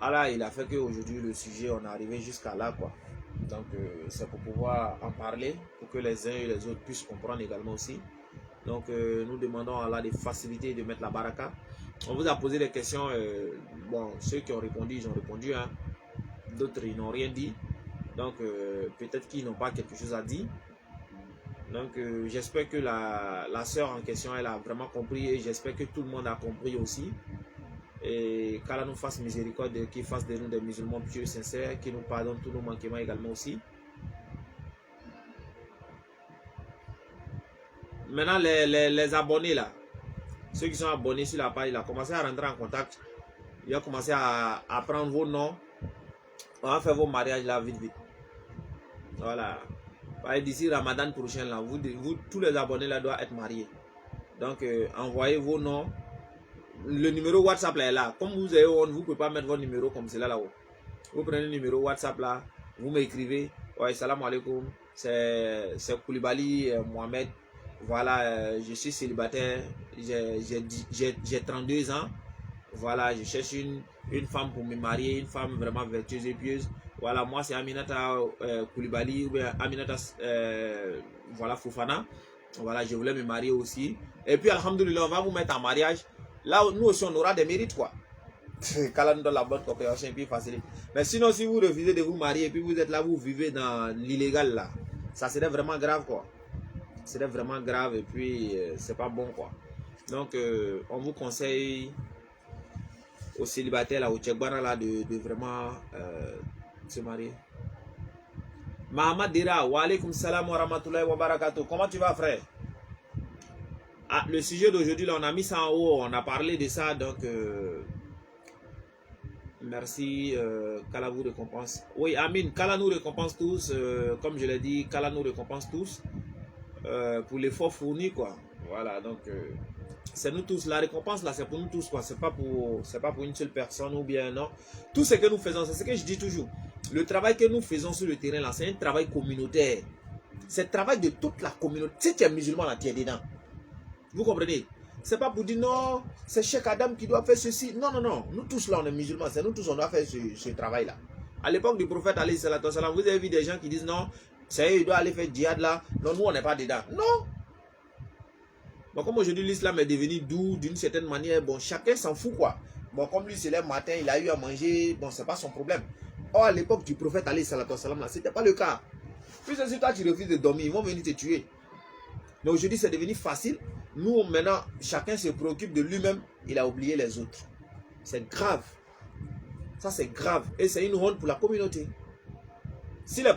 Allah il a fait qu'aujourd'hui le sujet on est arrivé jusqu'à là, quoi. Donc c'est pour pouvoir en parler, pour que les uns et les autres puissent comprendre également aussi. Donc nous demandons à Allah de faciliter, de mettre la baraka. On vous a posé des questions, bon ceux qui ont répondu ils ont répondu, hein. D'autres ils n'ont rien dit, donc peut-être qu'ils n'ont pas quelque chose à dire. Donc j'espère que la sœur en question elle a vraiment compris et j'espère que tout le monde a compris aussi. Et qu'Allah nous fasse miséricorde, qu'il fasse de nous des musulmans pieux, sincères, qu'il nous pardonne tous nos manquements également aussi. Maintenant les abonnés là, ceux qui sont abonnés sur la page là, commencez à rentrer en contact. Il va commencer à prendre vos noms. On va faire vos mariages là vite. Voilà. D'ici Ramadan prochain là, vous tous les abonnés là doivent être mariés. Donc envoyez vos noms. Le numéro WhatsApp là est là. Comme vous avez honte, vous ne pouvez pas mettre votre numéro comme cela là-haut. Vous prenez le numéro WhatsApp là, vous m'écrivez. Ouais, salam alaikum. C'est Koulibaly Mohamed. Voilà, je suis célibataire. J'ai 32 ans. Voilà, je cherche une femme pour me marier, une femme vraiment vertueuse et pieuse. Voilà, moi c'est Aminata Koulibaly ou bien Aminata voilà, Fofana. Voilà, je voulais me marier aussi. Et puis, alhamdoulilah, on va vous mettre en mariage. Là, nous aussi, on aura des mérites, quoi. Qu'Allah nous donne la bonne compréhension et puis facilite. Mais sinon, si vous refusez de vous marier et puis vous êtes là, vous vivez dans l'illégal, là, ça serait vraiment grave, quoi. C'est vraiment grave et puis c'est pas bon, quoi. Donc, on vous conseille aux célibataires, là, aux tchèkbara, là, de vraiment se marier. Mahamad Dira, wa alaykoum salam wa rahmatullahi wa barakatuh. Comment tu vas, frère? Ah, le sujet d'aujourd'hui, on a mis ça en haut, on a parlé de ça, donc merci, qu'Allah vous récompense. Oui, Amin, qu'Allah nous récompense tous, comme je l'ai dit, qu'Allah nous récompense tous pour l'effort fourni, quoi. Voilà, donc c'est nous tous, la récompense là, c'est pour nous tous, quoi. C'est pas pour une seule personne ou bien non. Tout ce que nous faisons, c'est ce que je dis toujours. Le travail que nous faisons sur le terrain là, c'est un travail communautaire. C'est le travail de toute la communauté. Si tu es musulman là, tu es dedans. Vous comprenez? C'est pas pour dire non, c'est Cheikh Adam qui doit faire ceci. Non, non, non. Nous tous là, on est musulmans. C'est nous tous, on doit faire ce travail-là. À l'époque du prophète, alayhi salatu wassalam, vous avez vu des gens qui disent non, c'est eux, ils doivent aller faire djihad là. Non, nous, on n'est pas dedans. Non. Bon, comme aujourd'hui, l'islam est devenu doux d'une certaine manière, bon, chacun s'en fout, quoi. Bon, comme lui, c'est le matin, il a eu à manger, bon, c'est pas son problème. Or, à l'époque du prophète, alayhi salatu wassalam, ce n'était pas le cas. Puisque si toi, tu refuses de dormir, ils vont venir te tuer. Mais aujourd'hui, c'est devenu facile. Nous, maintenant, chacun se préoccupe de lui-même. Il a oublié les autres. C'est grave. Ça, c'est grave. Et c'est une honte pour la communauté. Si le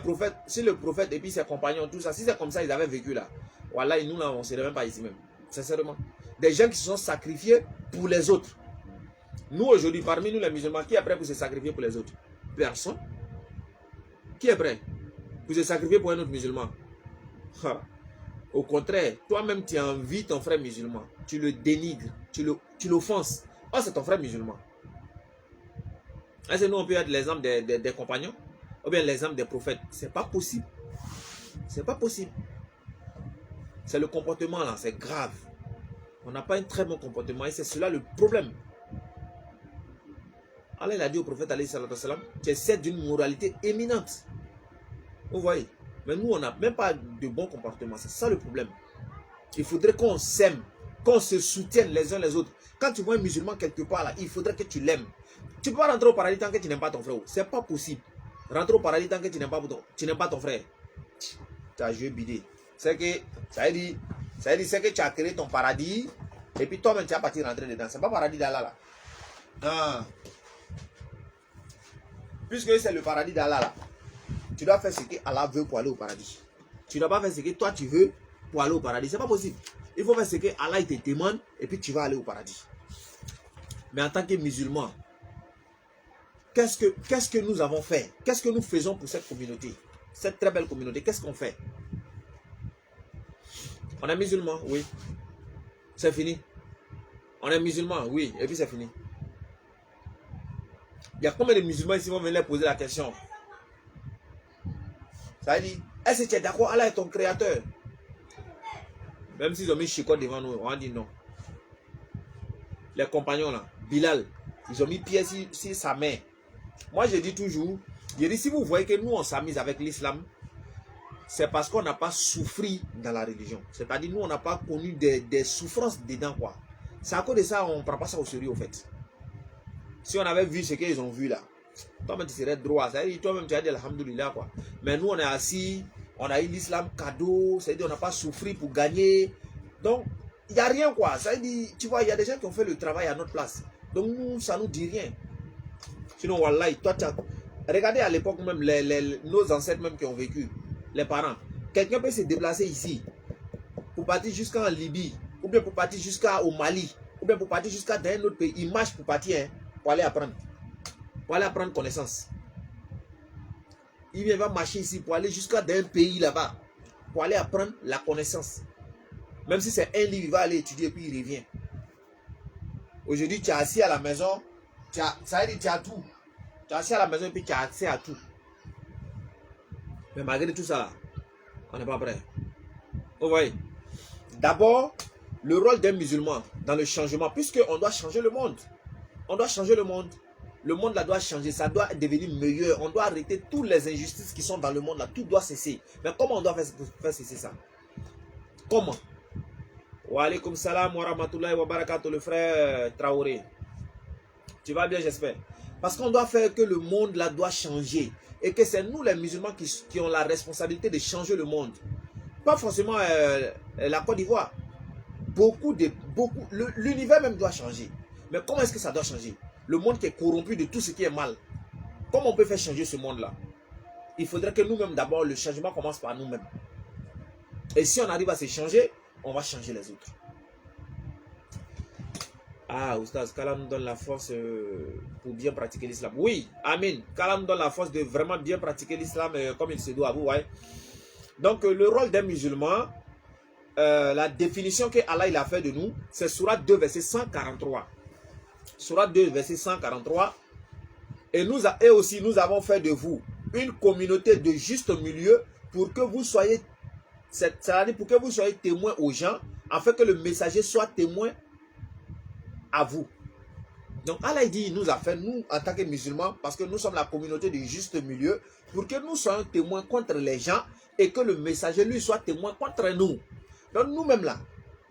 prophète et puis ses compagnons, tout ça, si c'est comme ça, ils avaient vécu là. Voilà, et nous, là, on ne serait même pas ici même. Sincèrement. Des gens qui se sont sacrifiés pour les autres. Nous, aujourd'hui, parmi nous, les musulmans, qui est prêt pour se sacrifier pour les autres? Personne. Qui est prêt pour se sacrifier pour un autre musulman? Au contraire, toi-même, tu envies ton frère musulman. Tu le dénigres. Tu l'offenses. Oh, c'est ton frère musulman. Est-ce que nous, on peut être l'exemple des compagnons? Ou bien l'exemple des prophètes? C'est pas possible. C'est pas possible. C'est le comportement là, c'est grave. On n'a pas un très bon comportement et c'est cela le problème. Allah il a dit au prophète alayhi salatu wassalam, tu essaies d'une moralité éminente. Vous voyez? Mais nous, on n'a même pas de bon comportement. C'est ça le problème. Il faudrait qu'on s'aime, qu'on se soutienne les uns les autres. Quand tu vois un musulman quelque part là, il faudrait que tu l'aimes. Tu ne peux pas rentrer au paradis tant que tu n'aimes pas ton frère. C'est pas possible. Rentrer au paradis tant que tu n'aimes pas ton frère. Tu as joué bidé. C'est que, ça veut dire que tu as créé ton paradis et puis toi-même tu as parti rentrer dedans. C'est pas paradis d'Allah là. Non. Puisque c'est le paradis d'Allah là, tu dois faire ce que Allah veut pour aller au paradis. Tu ne dois pas faire ce que toi tu veux pour aller au paradis. C'est pas possible. Il faut faire ce que Allah il te demande et puis tu vas aller au paradis. Mais en tant que musulman, qu'est-ce que nous avons fait? Qu'est-ce que nous faisons pour cette communauté? Cette très belle communauté, qu'est-ce qu'on fait? On est musulman, oui. C'est fini. On est musulman, oui. Et puis c'est fini. Il y a combien de musulmans ici qui vont venir poser la question? Ça veut dire, est-ce que tu es d'accord? Allah est ton créateur. Même s'ils ont mis chicotte devant nous, on va dire non. Les compagnons là, Bilal, ils ont mis pied sur sa main. Moi je dis toujours, si vous voyez que nous on s'amuse avec l'islam, c'est parce qu'on n'a pas souffert dans la religion. C'est-à-dire nous on n'a pas connu des souffrances dedans quoi. C'est à cause de ça on ne prend pas ça au sérieux au fait. Si on avait vu ce qu'ils ont vu là, toi-même tu serais droit. C'est-à-dire toi-même tu as dit alhamdoulilah quoi. Mais nous on est assis, on a eu l'islam cadeau, c'est-à-dire on n'a pas souffert pour gagner. Donc il n'y a rien quoi. C'est-à-dire tu vois il y a des gens qui ont fait le travail à notre place. Donc nous ça ne nous dit rien. Sinon wallahi, toi tu as... Regardez à l'époque même nos ancêtres même qui ont vécu, les parents. Quelqu'un peut se déplacer ici pour partir jusqu'en Libye, ou bien pour partir jusqu'au Mali, ou bien pour partir jusqu'à un autre pays. Il marche pour partir, hein, pour aller apprendre connaissance. Il va marcher ici pour aller jusqu'à un pays là-bas, pour aller apprendre la connaissance. Même si c'est un livre, il va aller étudier et puis il revient. Aujourd'hui, tu es assis à la maison, ça veut dire tu as tout. Tu es assis à la maison et puis tu as accès à tout. Mais malgré tout ça, on n'est pas prêt. Vous voyez? D'abord, le rôle d'un musulman dans le changement, puisqu'on doit changer le monde. On doit changer le monde. Le monde là doit changer, ça doit devenir meilleur. On doit arrêter toutes les injustices qui sont dans le monde là. Tout doit cesser. Mais comment on doit faire cesser ça? Comment? Wa alaykoum salam wa rahmatullahi wa barakatuh, le frère Traoré. Tu vas bien, j'espère. Parce qu'on doit faire que le monde là doit changer. Et que c'est nous les musulmans qui ont la responsabilité de changer le monde. Pas forcément la Côte d'Ivoire. L'univers même doit changer. Mais comment est-ce que ça doit changer? Le monde qui est corrompu de tout ce qui est mal. Comment on peut faire changer ce monde-là? Il faudrait que nous-mêmes, d'abord, le changement commence par nous-mêmes. Et si on arrive à se changer, on va changer les autres. Ah, Oustaz, qu'Allah nous donne la force pour bien pratiquer l'islam. Oui, amen. Qu'Allah nous donne la force de vraiment bien pratiquer l'islam comme il se doit. Vous voyez? Donc, le rôle d'un musulman, la définition que Allah il a fait de nous, c'est Sourate 2, verset 143. Sourate 2, verset 143. Et aussi, nous avons fait de vous une communauté de juste milieu pour que vous soyez, c'est-à-dire pour que vous soyez témoins aux gens, afin que le messager soit témoin à vous. Donc Allah dit, il nous a fait, nous, en tant que musulmans, parce que nous sommes la communauté de juste milieu, pour que nous soyons témoins contre les gens et que le messager, lui, soit témoin contre nous. Donc nous-mêmes là,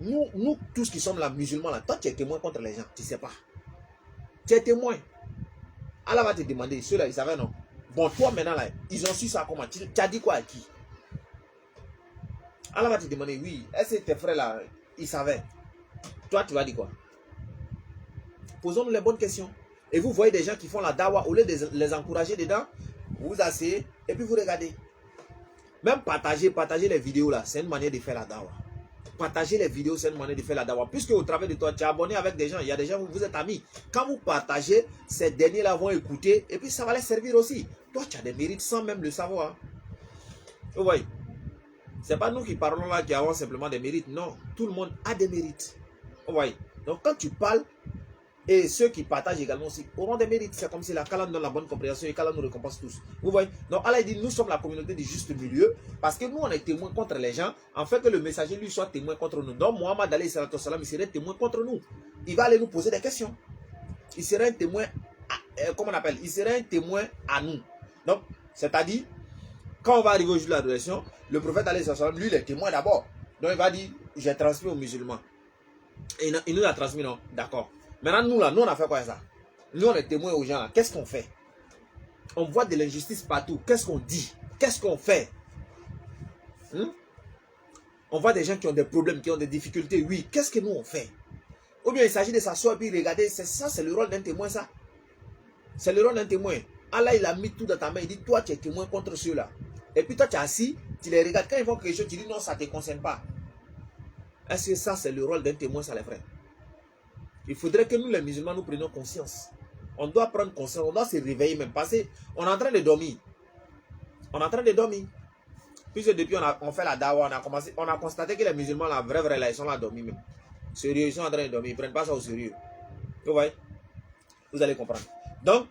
nous tous qui sommes là, musulmans là, toi tu es témoin contre les gens, tu ne sais pas. Tu es témoin. Allah va te demander, ceux-là, ils savaient non. Bon, toi maintenant, là, ils ont su ça comment? Tu as dit quoi à qui? Allah va te demander, oui, est-ce que tes frères là, ils savaient? Toi, tu vas dire quoi? Posons-nous les bonnes questions. Et vous voyez des gens qui font la dawa, au lieu de les encourager dedans, vous asseyez et puis vous regardez. Même partager les vidéos là, c'est une manière de faire la dawa. Partager les vidéos, c'est une manière de faire la dawa. Puisque au travers de toi, tu es abonné avec des gens, il y a des gens où vous êtes amis. Quand vous partagez, ces derniers là vont écouter et puis ça va les servir aussi. Toi, tu as des mérites sans même le savoir. Vous voyez? Ce n'est pas nous qui parlons là qui avons simplement des mérites. Non, tout le monde a des mérites. Vous voyez? Donc quand tu parles, et ceux qui partagent également aussi auront des mérites. C'est comme si la Kala nous donne la bonne compréhension et Kala nous récompense tous. Vous voyez? Donc Allah dit, nous sommes la communauté du juste milieu parce que nous on est témoins contre les gens, en fait que le messager lui soit témoin contre nous. Donc Mohammed alayhi salatu salam, il serait témoin contre nous. Il va aller nous poser des questions. Il serait un témoin, comment on appelle? Il serait un témoin à nous. Donc, c'est-à-dire, quand on va arriver au jour de la résurrection, le prophète alayhi salatu salam, lui il est témoin d'abord. Donc il va dire, j'ai transmis aux musulmans. Et il nous a transmis, non? D'accord. Maintenant, nous, là, nous, on a fait quoi ça? Nous, on est témoins aux gens, là. Qu'est-ce qu'on fait? On voit de l'injustice partout. Qu'est-ce qu'on dit? Qu'est-ce qu'on fait? On voit des gens qui ont des problèmes, qui ont des difficultés. Oui, qu'est-ce que nous, on fait? Ou bien il s'agit de s'asseoir et puis regarder. Ça, c'est le rôle d'un témoin, ça. C'est le rôle d'un témoin. Allah, il a mis tout dans ta main. Il dit, toi, tu es témoin contre ceux-là. Et puis toi, tu es assis, tu les regardes. Quand ils font quelque chose, tu dis, non, ça ne te concerne pas. Est-ce que ça, c'est le rôle d'un témoin, ça, les frères? Il faudrait que nous, les musulmans, nous prenions conscience. On doit prendre conscience, on doit se réveiller même. Parce qu'on est en train de dormir. On est en train de dormir. Puisque depuis, on fait la dawa, on a constaté que les musulmans, la vraie, là, ils sont là à dormir même. Sérieux, ils sont en train de dormir. Ils ne prennent pas ça au sérieux. Vous voyez? Vous allez comprendre. Donc,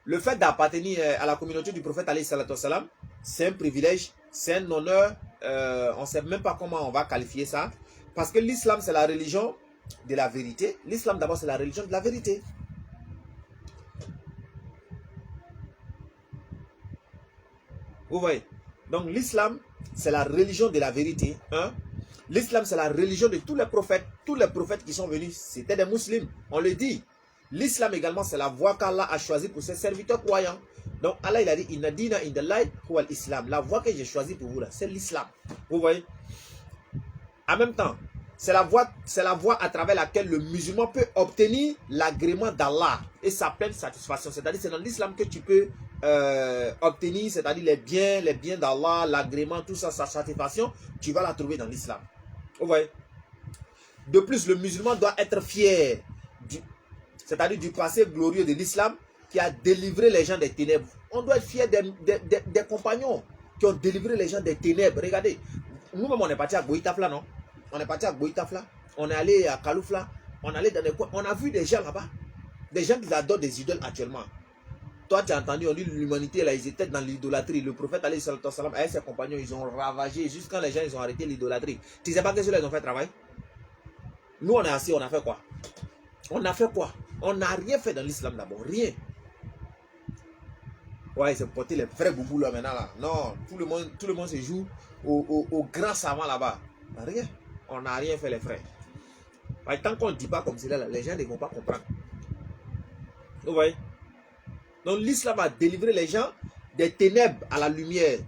le fait d'appartenir à la communauté du prophète alayhi salatu salam, c'est un privilège, c'est un honneur. On ne sait même pas comment on va qualifier ça. Parce que l'islam, c'est la religion de la vérité. L'islam, d'abord, c'est la religion de la vérité. Vous voyez? Donc, l'islam, c'est la religion de la vérité. Hein? L'islam, c'est la religion de tous les prophètes. Tous les prophètes qui sont venus, c'était des musulmans. On le dit. L'islam également, c'est la voie qu'Allah a choisie pour ses serviteurs croyants. Donc, Allah, il a dit, Inna dina indallahi huwa l'islam. La voie que j'ai choisie pour vous, là, c'est l'islam. Vous voyez? En même temps, c'est la voie à travers laquelle le musulman peut obtenir l'agrément d'Allah et sa pleine satisfaction. C'est-à-dire, c'est dans l'islam que tu peux obtenir, c'est-à-dire les biens d'Allah, l'agrément, tout ça, sa satisfaction, tu vas la trouver dans l'islam. Vous voyez? De plus, le musulman doit être fier, c'est-à-dire du passé glorieux de l'islam qui a délivré les gens des ténèbres. On doit être fier des compagnons qui ont délivré les gens des ténèbres. Regardez, nous-mêmes, on est parti à Goïtafla, non? On est parti à Goïtafla, on est allé à Kaloufla, on est allé dans des coins, on a vu des gens là-bas, des gens qui adorent des idoles actuellement. Toi, tu as entendu, on dit l'humanité, là, ils étaient dans l'idolâtrie. Le prophète, alayhi salatu salam, avec ses compagnons, ils ont ravagé, jusqu'à les gens, ils ont arrêté l'idolâtrie. Tu ne sais pas que ceux-là, ils ont fait travail? Nous, on est assis, on a fait quoi? On a fait quoi? On n'a rien fait dans l'islam d'abord, rien. Ouais, c'est porter les vrais boubous là maintenant là. Non, tout le monde se joue au grand savant là-bas. Rien. On n'a rien fait les frères. Tant qu'on ne dit pas comme cela, les gens ne vont pas comprendre. Vous voyez? Donc l'islam a délivré les gens des ténèbres à la lumière.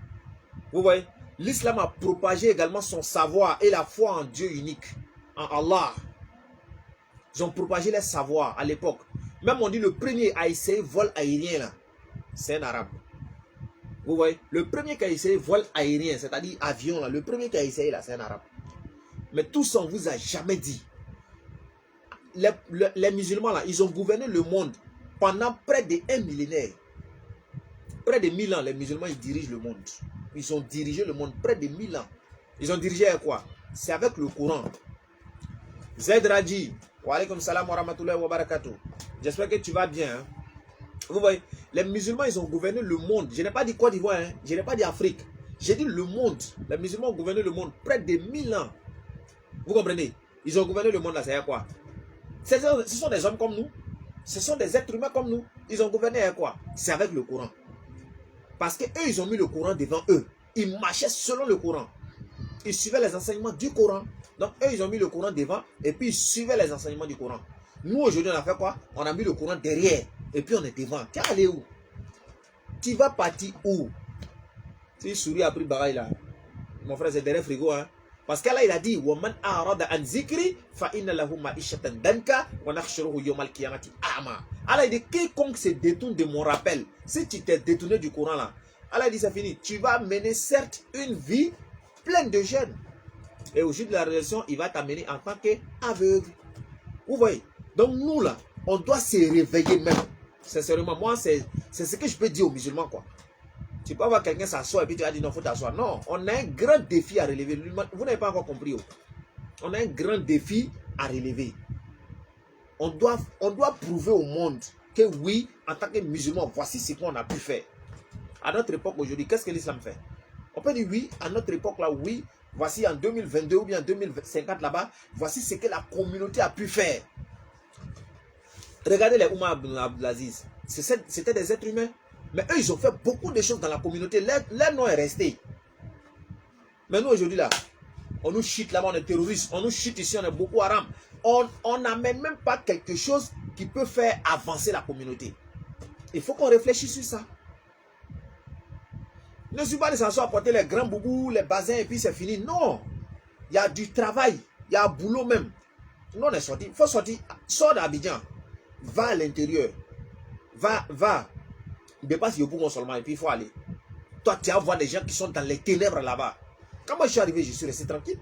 Vous voyez? L'islam a propagé également son savoir et la foi en Dieu unique, en Allah. Ils ont propagé les savoirs à l'époque. Même on dit le premier à essayer vol aérien là, c'est un arabe. Vous voyez? Le premier qui a essayé vol aérien, c'est-à-dire avion là, le premier qui a essayé là, c'est un arabe. Mais tout ça, on ne vous a jamais dit. Les musulmans, là, ils ont gouverné le monde pendant près de 1 millénaire. Près de 1000 ans, les musulmans, ils dirigent le monde. Ils ont dirigé le monde près de 1000 ans. Ils ont dirigé avec quoi? C'est avec le Coran. Zaid Raji, wa alaykum salam wa rahmatullahi wa barakatuh. J'espère que tu vas bien. Hein? Vous voyez, les musulmans, ils ont gouverné le monde. Je n'ai pas dit Côte d'Ivoire, hein? Je n'ai pas dit Afrique. J'ai dit le monde. Les musulmans ont gouverné le monde près de 1000 ans. Vous comprenez? Ils ont gouverné le monde là, c'est quoi? Ce sont des hommes comme nous. Ce sont des êtres humains comme nous. Ils ont gouverné avec quoi? C'est avec le Coran. Parce qu'eux, ils ont mis le Coran devant eux. Ils marchaient selon le Coran. Ils suivaient les enseignements du Coran. Donc, eux, ils ont mis le Coran devant et puis ils suivaient les enseignements du Coran. Nous, aujourd'hui, on a fait quoi? On a mis le Coran derrière. Et puis, on est devant. Tu es allé où? Tu vas partir où? Tu souris après bagaille là. Mon frère, c'est derrière frigo. Hein? Parce qu'Allah, il a dit وَمَنْ أَعْرَضَ عَنْ ذِكْرِي فَإِنَّ لَهُ مَعِيشَةً ضَنْكًا وَنَحْشُرُهُ يَوْمَ الْقِيَامَةِ أَعْمَى. Allah, il dit quiconque se détourne de mon rappel, si tu t'es détourné du Coran là, Allah dit c'est fini. Tu vas mener certes une vie pleine de jeûne. Et au jour de la résurrection, il va t'amener en tant qu'aveugle. Vous voyez? Donc nous là, on doit se réveiller même. Sincèrement, moi, c'est ce que je peux dire aux musulmans quoi. Tu peux avoir quelqu'un s'asseoir et puis tu vas dire non, il faut t'asseoir. Non, on a un grand défi à relever. Vous n'avez pas encore compris. On a un grand défi à relever. On doit prouver au monde que oui, en tant que musulman, voici ce qu'on a pu faire. À notre époque aujourd'hui, qu'est-ce que l'islam fait? On peut dire oui, à notre époque là, oui, voici en 2022 ou bien en 2050 là-bas, voici ce que la communauté a pu faire. Regardez les Oumar Abdelaziz. C'était des êtres humains. Mais eux, ils ont fait beaucoup de choses dans la communauté. Leur nom est resté. Mais nous, aujourd'hui, là, on nous chute là-bas, on est terroristes. On nous chute ici, on est beaucoup haram. On n'a même pas quelque chose qui peut faire avancer la communauté. Il faut qu'on réfléchisse sur ça. Ne suis pas de s'asseoir porter les grands boubous, les basins et puis c'est fini. Non. Il y a du travail. Il y a un boulot même. Nous, on est sorti. Il faut sortir. Sors d'Abidjan. Va à l'intérieur. Va. Dépasse Yopougon seulement et puis il faut aller. Toi, tu vas voir des gens qui sont dans les ténèbres là-bas. Quand moi je suis arrivé, je suis resté tranquille.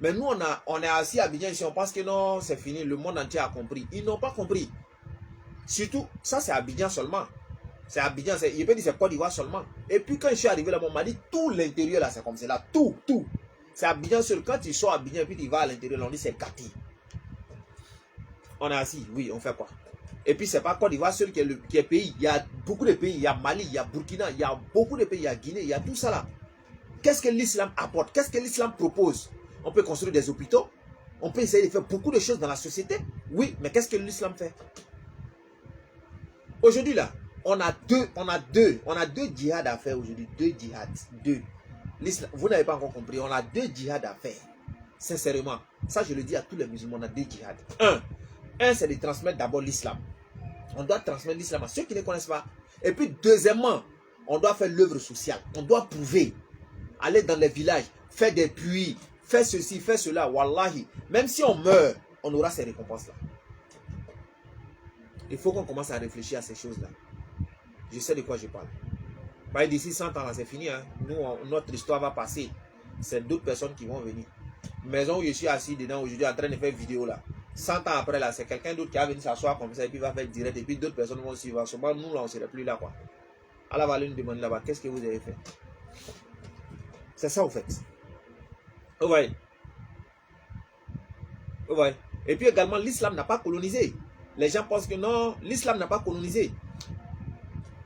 Mais nous, on est assis à Abidjan ici, on pense que non, c'est fini, le monde entier a compris. Ils n'ont pas compris. Surtout, ça c'est Abidjan seulement. C'est Abidjan, il peut dire c'est Côte d'Ivoire seulement. Et puis quand je suis arrivé là, on m'a dit tout l'intérieur là, c'est comme ça là, tout. C'est Abidjan seul. Quand tu sors à Abidjan et puis tu vas à l'intérieur, on dit c'est Kati. On est assis, oui, on fait quoi? Et puis, ce n'est pas Côte d'Ivoire seul qui est pays. Il y a beaucoup de pays. Il y a Mali, il y a Burkina, il y a beaucoup de pays. Il y a Guinée, il y a tout ça là. Qu'est-ce que l'islam apporte? Qu'est-ce que l'islam propose? On peut construire des hôpitaux. On peut essayer de faire beaucoup de choses dans la société. Oui, mais qu'est-ce que l'islam fait? Aujourd'hui là, on a deux djihad à faire aujourd'hui. Deux djihad. Vous n'avez pas encore compris. On a deux djihad à faire. Sincèrement. Ça, je le dis à tous les musulmans. On a deux djihad. Un, c'est de transmettre d'abord l'islam. On doit transmettre l'islam à ceux qui ne connaissent pas. Et puis, deuxièmement, on doit faire l'œuvre sociale. On doit prouver. Aller dans les villages, faire des puits, faire ceci, faire cela. Wallahi, même si on meurt, on aura ces récompenses-là. Il faut qu'on commence à réfléchir à ces choses-là. Je sais de quoi je parle. Bah, d'ici 100 ans, c'est fini. Hein. Nous, notre histoire va passer. C'est d'autres personnes qui vont venir. Maison où je suis assis dedans aujourd'hui en train de faire vidéo là. 100 ans après là, c'est quelqu'un d'autre qui va venir s'asseoir comme ça et puis va faire direct et puis d'autres personnes vont suivre. Souvent, nous là, on ne serait plus là quoi. Allah va aller nous demander là-bas, qu'est-ce que vous avez fait? C'est ça au fait. Vous voyez? Vous voyez? Et puis également, l'islam n'a pas colonisé. Les gens pensent que non, l'islam n'a pas colonisé.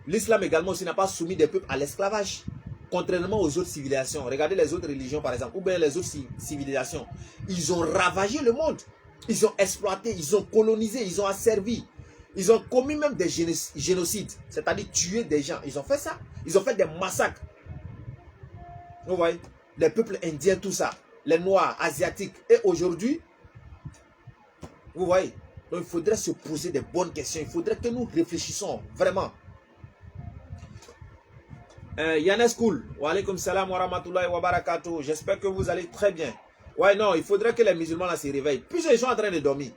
L'islam également aussi n'a pas soumis des peuples à l'esclavage. Contrairement aux autres civilisations. Regardez les autres religions par exemple, ou bien les autres civilisations. Ils ont ravagé le monde. Ils ont exploité, ils ont colonisé, ils ont asservi. Ils ont commis même des génocides. C'est-à-dire tuer des gens. Ils ont fait ça. Ils ont fait des massacres. Vous voyez? Les peuples indiens, tout ça. Les noirs, asiatiques. Et aujourd'hui, vous voyez? Donc il faudrait se poser des bonnes questions. Il faudrait que nous réfléchissions vraiment. Yanes Koul, wa alaykoum salam wa rahmatullahi wa barakatuh. J'espère que vous allez très bien. Ouais, non, il faudrait que les musulmans là se réveillent. Puis ils sont en train de dormir.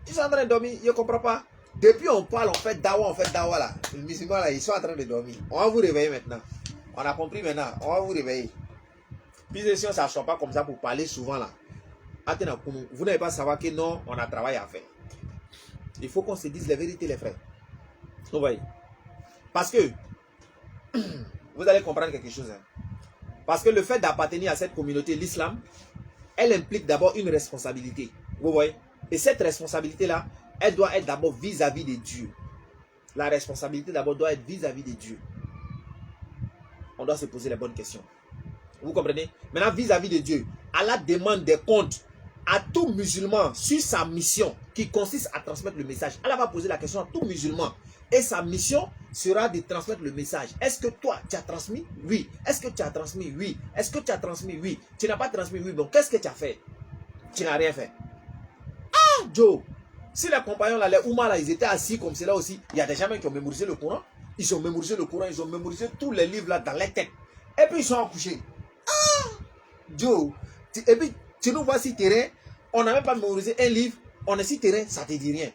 Ils sont en train de dormir, je ne comprends pas. Depuis on parle, on fait dawa là. Les musulmans là, ils sont en train de dormir. On va vous réveiller maintenant. On a compris maintenant, on va vous réveiller. Puis si on ne s'assoit pas comme ça pour parler souvent là. Vous n'allez pas savoir que non, on a travail à faire. Il faut qu'on se dise la vérité les frères. Vous voyez? Parce que vous allez comprendre quelque chose. Hein. Parce que le fait d'appartenir à cette communauté, l'islam, elle implique d'abord une responsabilité. Vous voyez? Et cette responsabilité-là, elle doit être d'abord vis-à-vis de Dieu. La responsabilité d'abord doit être vis-à-vis de Dieu. On doit se poser les bonnes questions. Vous comprenez? Maintenant, vis-à-vis de Dieu, Allah demande des comptes à tout musulman sur sa mission qui consiste à transmettre le message. Allah va poser la question à tout musulman. Et sa mission sera de transmettre le message. Est-ce que toi, tu as transmis? Oui. Est-ce que tu as transmis? Oui. Est-ce que tu as transmis? Oui. Tu n'as pas transmis? Oui. Donc, qu'est-ce que tu as fait? Tu n'as rien fait. Ah, Joe, Si les compagnons là, les Oumar là, ils étaient assis comme cela aussi, il y a des gens qui ont mémorisé le Coran. Ils ont mémorisé le Coran, ils ont mémorisé tous les livres là dans les têtes. Et puis ils sont accouchés. Ah! Joe. Et puis tu nous vois si terrain, on n'a même pas mémorisé un livre, on est si terrain, ça te dit rien.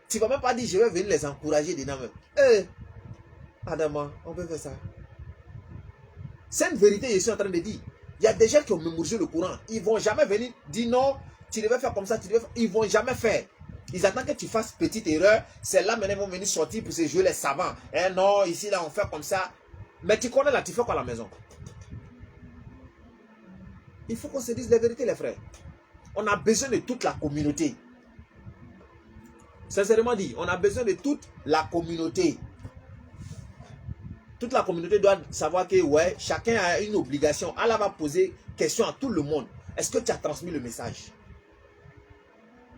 Tu ne vas même pas dire je vais venir les encourager dedans même. Adama, on peut faire ça. C'est une vérité, je suis en train de dire. Il y a des gens qui ont mémorisé le Coran. Ils ne vont jamais venir dire non, tu devais faire comme ça, tu devais faire. Ils ne vont jamais faire. Ils attendent que tu fasses petite erreur. C'est là maintenant ils vont venir sortir pour se jouer les savants. Non, ici là on fait comme ça. Mais tu connais là, tu fais quoi à la maison? Il faut qu'on se dise la vérité les frères. On a besoin de toute la communauté. Sincèrement dit, on a besoin de toute la communauté. Toute la communauté doit savoir que ouais, chacun a une obligation. Allah va poser question à tout le monde. Est-ce que tu as transmis le message?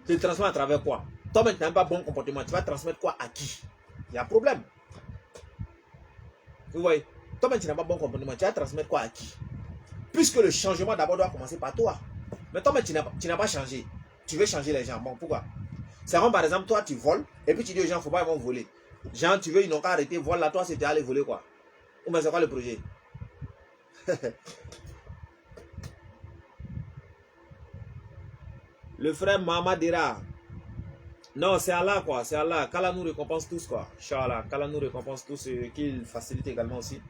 Tu le transmets à travers quoi? Toi, tu n'as pas bon comportement. Tu vas transmettre quoi à qui? Il y a un problème. Vous voyez? Toi, tu n'as pas bon comportement. Tu vas transmettre quoi à qui? Puisque le changement d'abord doit commencer par toi. Mais toi, tu n'as pas changé. Tu veux changer les gens. Bon, pourquoi? C'est comme par exemple, toi, tu voles. Et puis tu dis aux gens, il ne faut pas, ils vont voler. Gens, tu veux, ils n'ont qu'à arrêter. Voilà, toi, c'était aller voler quoi? Ou bien c'est quoi le projet? Le frère Mamadira. Non, c'est Allah quoi, c'est Allah. Qu'Allah nous récompense tous quoi. Inch'Allah, qu'Allah nous récompense tous et qu'il facilite également aussi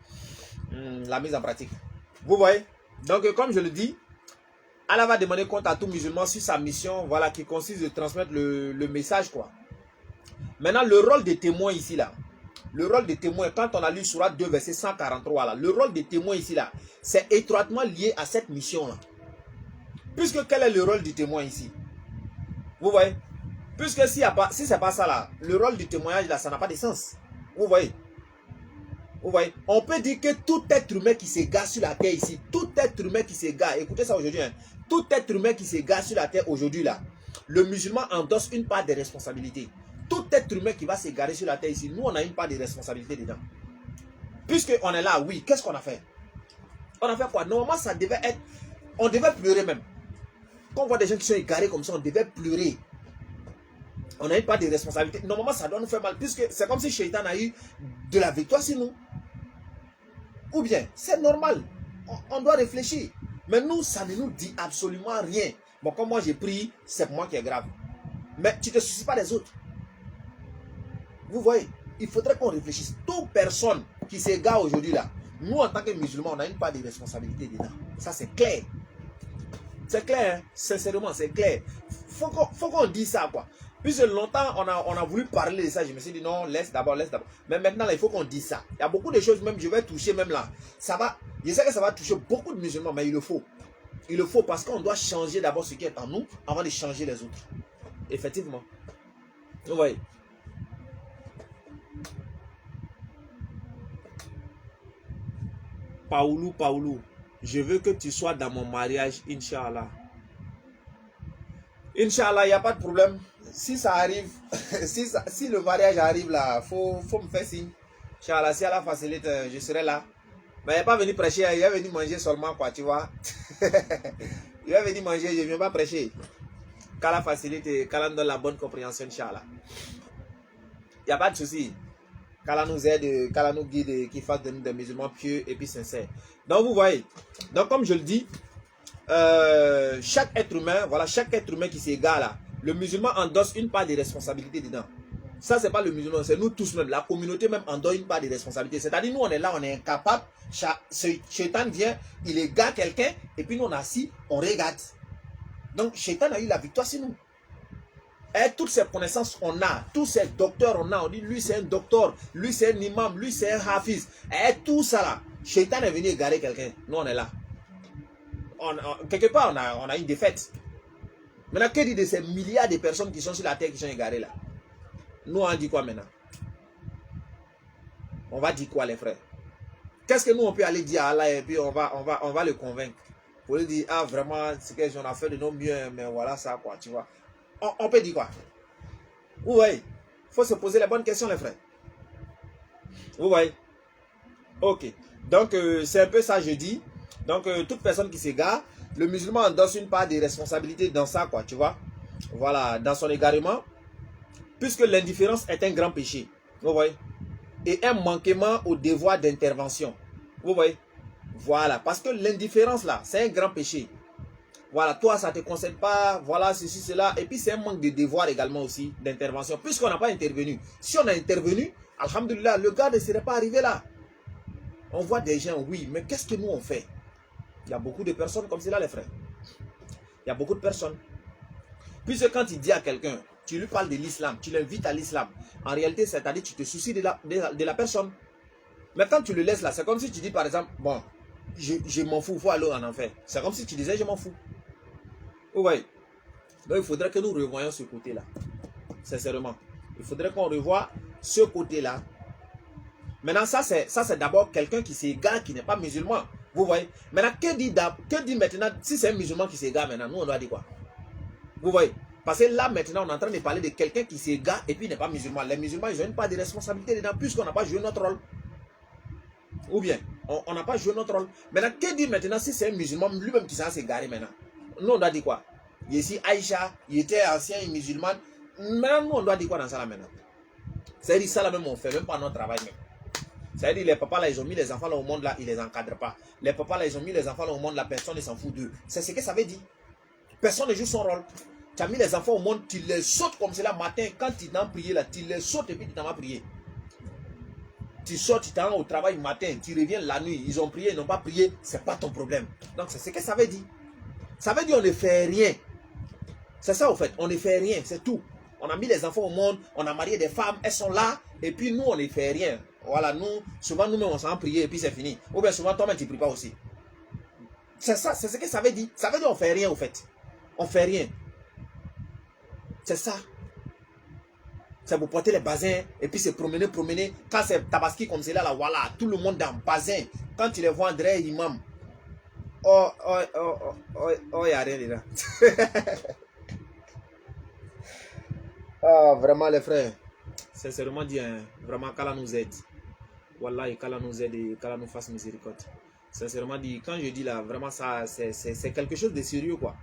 la mise en pratique. Vous voyez? Donc comme je le dis, Allah va demander compte à tout musulman sur sa mission, voilà, qui consiste de transmettre le message quoi. Maintenant, le rôle des témoins ici là. Le rôle des témoins, quand on a lu Sourate 2, verset 143 là, le rôle des témoins ici là, c'est étroitement lié à cette mission là. Puisque quel est le rôle du témoin ici? Vous voyez? Puisque si c'est pas ça là, le rôle du témoignage là, ça n'a pas de sens. Vous voyez? Vous voyez? On peut dire que tout être humain qui s'égare sur la terre ici, tout être humain qui s'égare, écoutez ça aujourd'hui, hein, tout être humain qui s'égare sur la terre aujourd'hui là, le musulman endosse une part des responsabilités. Tout être humain qui va s'égarer sur la terre ici, nous on a une part de responsabilité dedans. Puisqu'on est là, oui, qu'est-ce qu'on a fait? On a fait quoi? Normalement ça devait être, on devait pleurer même. Quand on voit des gens qui sont égarés comme ça, on devait pleurer. On n'a pas de responsabilité. Normalement, ça doit nous faire mal. Puisque c'est comme si Shaitan a eu de la victoire sur nous. Ou bien, c'est normal. On doit réfléchir. Mais nous, ça ne nous dit absolument rien. Bon, comme moi j'ai pris, c'est moi qui est grave. Mais tu ne te soucies pas des autres. Vous voyez, il faudrait qu'on réfléchisse. Toute personne qui s'égare aujourd'hui là, nous en tant que musulmans, on a une part de responsabilité dedans. Ça, c'est clair. C'est clair, hein? Sincèrement, c'est clair. Faut qu'on dise ça, quoi. Puisque longtemps, on a voulu parler de ça. Je me suis dit, non, laisse d'abord, laisse d'abord. Mais maintenant, là, il faut qu'on dise ça. Il y a beaucoup de choses, même, je vais toucher, même là. Ça va, je sais que ça va toucher beaucoup de musulmans, mais il le faut. Il le faut parce qu'on doit changer d'abord ce qui est en nous avant de changer les autres. Effectivement. Vous voyez. Paoulou, je veux que tu sois dans mon mariage, Inch'Allah. Inch'Allah, il n'y a pas de problème. Si ça arrive, si le mariage arrive là, faut me faire signe. Inch'Allah, si Allah facilite, je serai là. Mais il n'est pas venu prêcher, il est venu manger seulement, quoi, tu vois. Il est venu manger, je ne viens pas prêcher. Qu'Allah facilite et qu'Allah donne la bonne compréhension, Inch'Allah. Il n'y a pas de souci. Qu'Allah nous aide, qu'Allah nous guide, qu'il fasse de nous des musulmans pieux et puis sincères. Donc vous voyez, donc comme je le dis, chaque être humain, voilà, chaque être humain qui s'égare là, le musulman endosse une part des responsabilités dedans. Ça, c'est pas le musulman, c'est nous tous même. La communauté même endosse une part des responsabilités. C'est-à-dire, nous, on est là, on est incapable. Shaitan vient, il égare quelqu'un, et puis nous, on est assis, on regarde. Donc, Shaitan a eu la victoire sur nous. Et toutes ces connaissances on a, tous ces docteurs on a, on dit lui c'est un docteur, lui c'est un imam, lui c'est un hafiz. Et tout ça là, Shaitan est venu égarer quelqu'un. Nous on est là. Quelque part on a une défaite. Maintenant, que dit de ces milliards de personnes qui sont sur la terre qui sont égarées là? Nous on dit quoi maintenant? On va dire quoi les frères? Qu'est-ce que nous on peut aller dire à Allah et puis on va le convaincre? Pour lui dire, ah vraiment, c'est que j'en ai fait de nos mieux, mais voilà ça quoi, tu vois. On peut dire quoi? Vous voyez, il faut se poser les bonnes questions les frères. Vous voyez? Ok. Donc c'est un peu ça je dis. Donc toute personne qui s'égare, le musulman endosse une part des responsabilités dans ça quoi, tu vois. Voilà, dans son égarement. Puisque l'indifférence est un grand péché. Vous voyez? Et un manquement au devoir d'intervention. Vous voyez? Voilà. Parce que l'indifférence là, c'est un grand péché. Voilà, toi, ça ne te concerne pas. Voilà, ceci, cela. Et puis, c'est un manque de devoir également aussi d'intervention. Puisqu'on n'a pas intervenu. Si on a intervenu, alhamdoulilah, le gars ne serait pas arrivé là. On voit des gens, oui, mais qu'est-ce que nous on fait? Il y a beaucoup de personnes comme cela, les frères. Il y a beaucoup de personnes. Puisque quand tu dis à quelqu'un, tu lui parles de l'islam, tu l'invites à l'islam, en réalité, c'est-à-dire tu te soucies de la personne. Mais quand tu le laisses là, c'est comme si tu dis par exemple, bon, je m'en fous, il faut aller en enfer. C'est comme si tu disais, je m'en fous. Vous voyez? Donc il faudrait que nous revoyions ce côté-là. Sincèrement. Il faudrait qu'on revoie ce côté-là. Maintenant, ça c'est d'abord quelqu'un qui s'égare, qui n'est pas musulman. Vous voyez? Maintenant, que dit maintenant, si c'est un musulman qui s'égare maintenant, nous on doit dire quoi? Vous voyez? Parce que là maintenant, on est en train de parler de quelqu'un qui s'égare et puis n'est pas musulman. Les musulmans, ils n'ont pas de responsabilité dedans puisqu'on n'a pas joué notre rôle. Ou bien, on n'a pas joué notre rôle. Maintenant, que dit maintenant si c'est un musulman lui-même qui s'est égaré maintenant? Nous, on doit dire quoi? Ici, Aïcha, il était ancien et musulman. Maintenant, nous, on doit dire quoi dans ça là maintenant? C'est-à-dire ça là même, on fait même pas notre travail même. C'est-à-dire les papas là, ils ont mis les enfants là au monde là, ils les encadrent pas. Les papas là, ils ont mis les enfants là au monde là, personne ne s'en fout d'eux. C'est ce que ça veut dire. Personne ne joue son rôle. Tu as mis les enfants au monde, tu les sautes comme cela matin, quand tu t'en prié là, tu les sautes et puis tu t'en vas prier. Tu sors, tu t'en vas au travail matin, tu reviens la nuit, ils ont prié, ils n'ont pas prié, c'est pas ton problème. Donc c'est ce que ça veut dire. Ça veut dire on ne fait rien. C'est ça au fait, on ne fait rien, c'est tout. On a mis les enfants au monde, on a marié des femmes, elles sont là, et puis nous on ne fait rien. Voilà, nous, souvent nous-mêmes on s'en prie et puis c'est fini. Ou bien souvent toi-même tu ne pries pas aussi. C'est ça, c'est ce que ça veut dire. Ça veut dire on ne fait rien au fait. On ne fait rien. C'est ça. C'est pour porter les bassins et puis se promener. Quand c'est Tabaski comme c'est là, voilà, tout le monde dans le bassin. Quand tu les vois André Imam, oh, il n'y a rien dedans. Ah, vraiment les frères, sincèrement dit, hein, vraiment qu'Allah nous aide. Wallah, et qu'Allah nous aide et qu'Allah nous fasse miséricorde. Sincèrement dit, quand je dis là, vraiment ça, c'est quelque chose de sérieux quoi.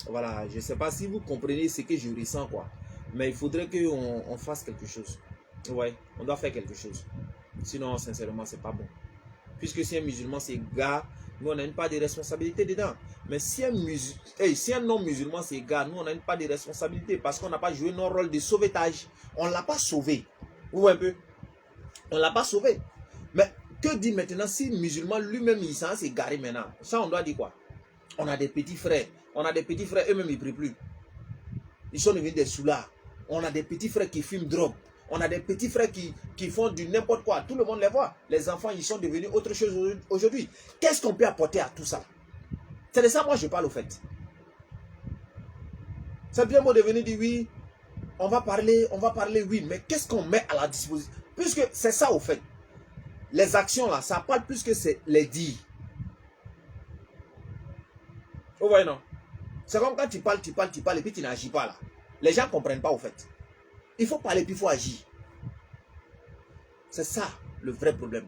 Voilà, je ne sais pas si vous comprenez ce que je ressens quoi. Mais il faudrait qu'on fasse quelque chose. Ouais, on doit faire quelque chose. Sinon, sincèrement, c'est pas bon. Puisque si un musulman s'égare, nous on n'a pas de responsabilité dedans. Mais si un non-musulman s'égare, nous on n'a pas de responsabilité parce qu'on n'a pas joué notre rôle de sauvetage. On ne l'a pas sauvé. Vous voyez un peu? On ne l'a pas sauvé. Mais que dit maintenant si le musulman lui-même il s'est égaré maintenant? Ça on doit dire quoi? On a des petits frères. On a des petits frères, eux-mêmes ils ne prient plus. Ils sont devenus des soulards. On a des petits frères qui fument drogue. On a des petits frères qui font du n'importe quoi. Tout le monde les voit. Les enfants, ils sont devenus autre chose aujourd'hui. Qu'est-ce qu'on peut apporter à tout ça? C'est de ça moi je parle au fait. C'est bien beau de venir dire oui, on va parler, oui. Mais qu'est-ce qu'on met à la disposition? Puisque c'est ça au fait. Les actions là, ça parle plus que c'est les dires. Vous voyez non? C'est comme quand tu parles et puis tu n'agis pas là. Les gens ne comprennent pas au fait. Il faut parler puis il faut agir. C'est ça le vrai problème.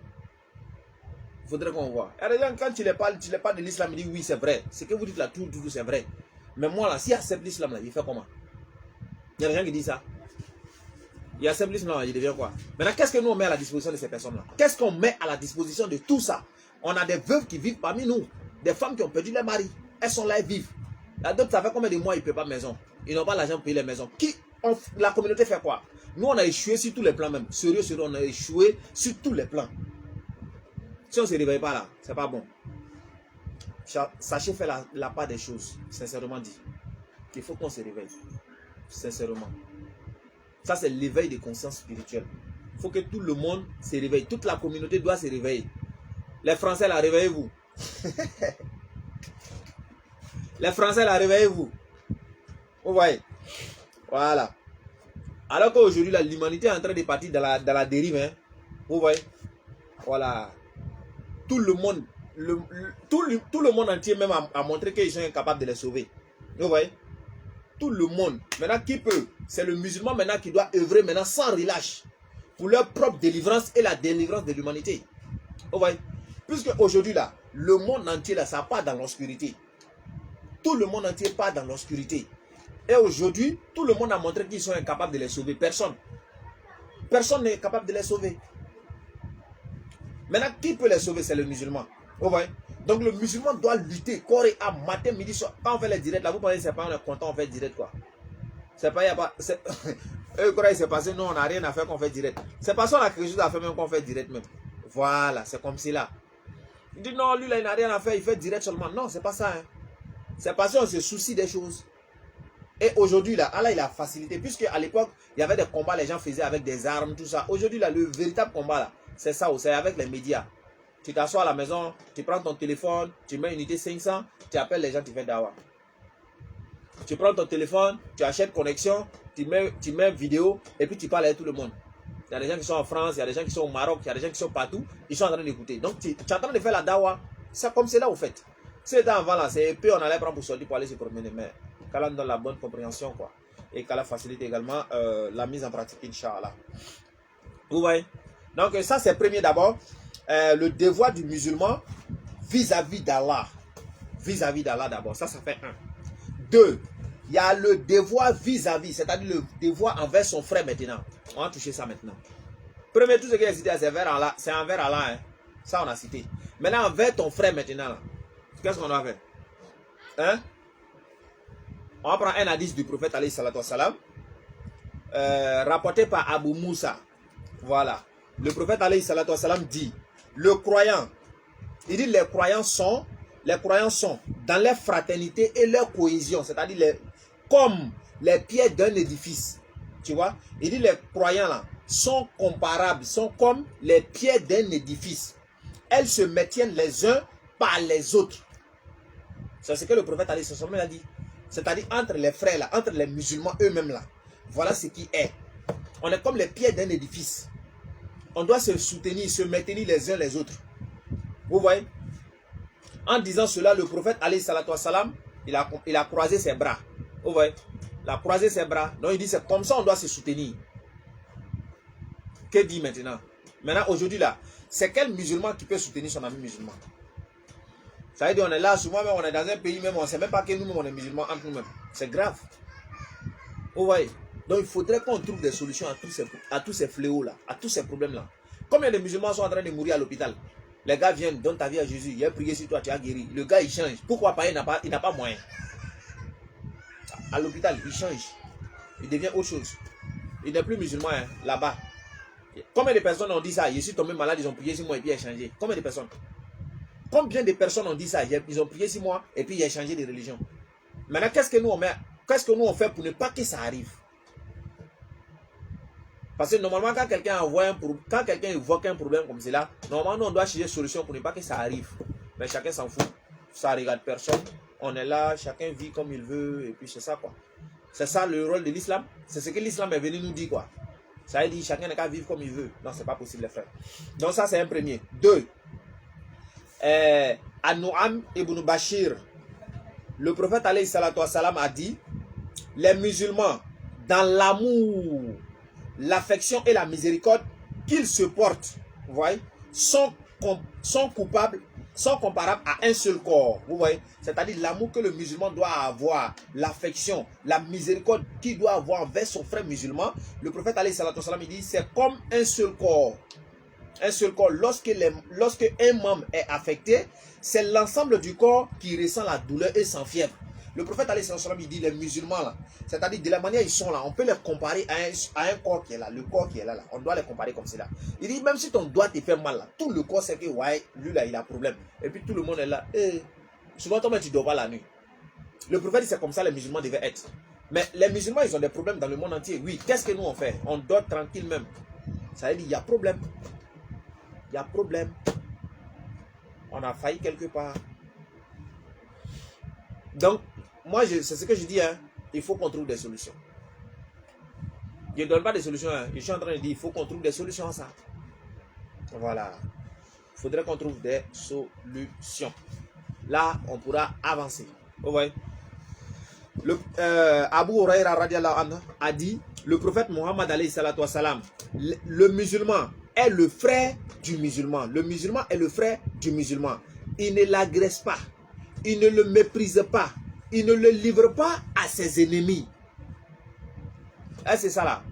Il faudrait qu'on voit. Et les gens, quand tu les parles de l'islam, ils disent oui, c'est vrai. Ce que vous dites là, tout c'est vrai. Mais moi là, s'il accepte l'islam là, il fait comment? Il y a des gens qui disent ça. Il accepte l'islam là, il devient quoi? Maintenant, qu'est-ce que nous on met à la disposition de ces personnes-là? Qu'est-ce qu'on met à la disposition de tout ça? On a des veuves qui vivent parmi nous. Des femmes qui ont perdu leur mari. Elles sont là, elles vivent. D'autres, ça fait combien de mois ils ne paient pas maison? Ils n'ont pas l'argent pour payer les maisons. La communauté fait quoi? Nous, on a échoué sur tous les plans même. Sérieux, on a échoué sur tous les plans. Si on ne se réveille pas là, c'est pas bon. Sachez faire la part des choses, sincèrement dit. Il faut qu'on se réveille. Sincèrement. Ça, c'est l'éveil de conscience spirituelle. Il faut que tout le monde se réveille. Toute la communauté doit se réveiller. Les Français, là, réveillez-vous. Les Français, là, réveillez-vous. Vous voyez? Voilà. Alors qu'aujourd'hui, l'humanité est en train de partir dans la dérive. Hein? Vous voyez? Voilà. Tout le monde, tout le monde entier même a montré qu'ils sont incapables de les sauver. Vous voyez? Tout le monde. Maintenant, qui peut? C'est le musulman maintenant qui doit œuvrer maintenant sans relâche pour leur propre délivrance et la délivrance de l'humanité. Vous voyez? Puisque aujourd'hui, là, le monde entier, là, ça part dans l'obscurité. Tout le monde entier part dans l'obscurité. Et aujourd'hui, tout le monde a montré qu'ils sont incapables de les sauver. Personne. Personne n'est capable de les sauver. Maintenant, qui peut les sauver? C'est le musulman. Vous voyez? Donc le musulman doit lutter corps et âme, matin, midi, soir. Quand on fait les directs, là, vous pensez que c'est pas on est content, on fait direct quoi. C'est pas, il n'y a pas. Eux, quand il s'est passé, nous, on n'a rien à faire qu'on fait direct. C'est pas ça, on a quelque chose à faire même qu'on fait direct même. Voilà, c'est comme si là. Il dit non, lui là, il n'a rien à faire, il fait direct seulement. Non, c'est pas ça. Hein. C'est parce qu'on se soucie des choses. Et aujourd'hui, là, Allah, il a facilité. Puisque à l'époque, il y avait des combats, les gens faisaient avec des armes, tout ça. Aujourd'hui, là, le véritable combat, là, c'est ça, c'est avec les médias. Tu t'assois à la maison, tu prends ton téléphone, tu mets une unité 500, tu appelles les gens, tu fais dawa. Tu prends ton téléphone, tu achètes connexion, tu mets vidéo, et puis tu parles avec tout le monde. Il y a des gens qui sont en France, il y a des gens qui sont au Maroc, il y a des gens qui sont partout, ils sont en train d'écouter. Donc tu es en train de faire la dawa, c'est comme c'est là au fait. C'était avant là, c'est épais, on allait prendre pour sortir pour aller se promener, mais qu'Allah donne la bonne compréhension quoi. Et qu'Allah facilite également la mise en pratique, Inch'Allah. Vous voyez? Donc ça c'est premier d'abord, le devoir du musulman vis-à-vis d'Allah. Vis-à-vis d'Allah d'abord, ça fait un. Deux, il y a le devoir vis-à-vis, c'est-à-dire le devoir envers son frère maintenant. On va toucher ça maintenant. Premier, tout ce qui est cité, c'est envers Allah. Hein. Ça, on a cité. Maintenant, envers ton frère maintenant. Qu'est-ce qu'on doit faire? Hein? On va prendre un hadith du prophète alayhi salatu wassalam, rapporté par Abu Moussa. Voilà. Le prophète alayhi salatu wassalam dit, le croyant, il dit les croyants sont dans leur fraternité et leur cohésion, c'est-à-dire comme les pierres d'un édifice. Tu vois? Il dit les croyants là sont comparables, sont comme les pierres d'un édifice. Elles se maintiennent les uns par les autres. C'est ce que le prophète alayhi salatu wassalam a dit. C'est-à-dire entre les frères là, entre les musulmans eux-mêmes là. Voilà ce qui est. On est comme les pierres d'un édifice. On doit se soutenir, se maintenir les uns les autres. Vous voyez? En disant cela, le prophète alayhi salatu wassalam, il a croisé ses bras. Vous voyez? Il a croisé ses bras. Donc il dit c'est comme ça on doit se soutenir. Que dit maintenant? Maintenant aujourd'hui là, c'est quel musulman qui peut soutenir son ami musulman? Ça veut dire on est là, souvent même on est dans un pays même, on ne sait même pas que nous-mêmes on est musulmans entre nous-mêmes. C'est grave. Vous voyez? Donc il faudrait qu'on trouve des solutions à tous ces fléaux là, à tous ces problèmes là. Combien de musulmans sont en train de mourir à l'hôpital? Les gars viennent, donnent ta vie à Jésus, il a prié sur toi, tu as guéri. Le gars il change. Pourquoi pas? Il n'a pas moyen. À l'hôpital, il change. Il devient autre chose. Il n'est plus musulman hein, là-bas. Combien de personnes ont dit ça? Je suis tombé malade, ils ont prié sur moi et puis il a changé. Combien de personnes? Combien de personnes ont dit ça? Ils ont prié sur moi et puis il a changé de religion. Maintenant, qu'est-ce que nous on fait pour ne pas que ça arrive? Parce que normalement, quand quelqu'un évoque un problème comme cela, normalement, on doit chercher une solution pour ne pas que ça arrive. Mais chacun s'en fout. Ça ne regarde personne. On est là, chacun vit comme il veut, et puis c'est ça, quoi. C'est ça le rôle de l'islam. C'est ce que l'islam est venu nous dire, quoi. Ça veut dire chacun n'a qu'à vivre comme il veut. Non, c'est pas possible, les frères. Donc, ça, c'est un premier. Deux, An-Nu'am ibn Bashir, le prophète alayhi salatu wassalam a dit, les musulmans, dans l'amour, l'affection et la miséricorde qu'ils se portent, vous voyez, sont coupables, sont comparables à un seul corps. Vous voyez, c'est-à-dire l'amour que le musulman doit avoir, l'affection, la miséricorde qu'il doit avoir envers son frère musulman. Le prophète alayhi salatu wassalam, il dit, c'est comme un seul corps. Un seul corps, lorsque un membre est affecté, c'est l'ensemble du corps qui ressent la douleur et sans fièvre. Le prophète alayhi salatu wassalam, il dit les musulmans là, c'est-à-dire de la manière ils sont là, on peut les comparer à un corps qui est là, le corps qui est là, on doit les comparer comme cela. Il dit même si ton doigt te fait mal là, tout le corps sait que ouais, lui là il a problème. Et puis tout le monde est là. Et souvent toi tu ne dors pas la nuit. Le prophète dit c'est comme ça les musulmans devaient être. Mais les musulmans ils ont des problèmes dans le monde entier. Oui, qu'est-ce que nous on fait? On dort tranquille même. Ça veut dire il y a problème. Il y a problème. On a failli quelque part. Donc, moi, c'est ce que je dis, hein, il faut qu'on trouve des solutions. Je ne donne pas des solutions, hein, je suis en train de dire, il faut qu'on trouve des solutions à ça. Voilà. Il faudrait qu'on trouve des solutions. Là, on pourra avancer. Vous voyez? Abu Huraira radiallahu anhu a dit, le prophète Muhammad alayhi salatu wassalam, le musulman est le frère du musulman. Le musulman est le frère du musulman. Il ne l'agresse pas. Il ne le méprise pas. Il ne le livre pas à ses ennemis. Ah, c'est ça là.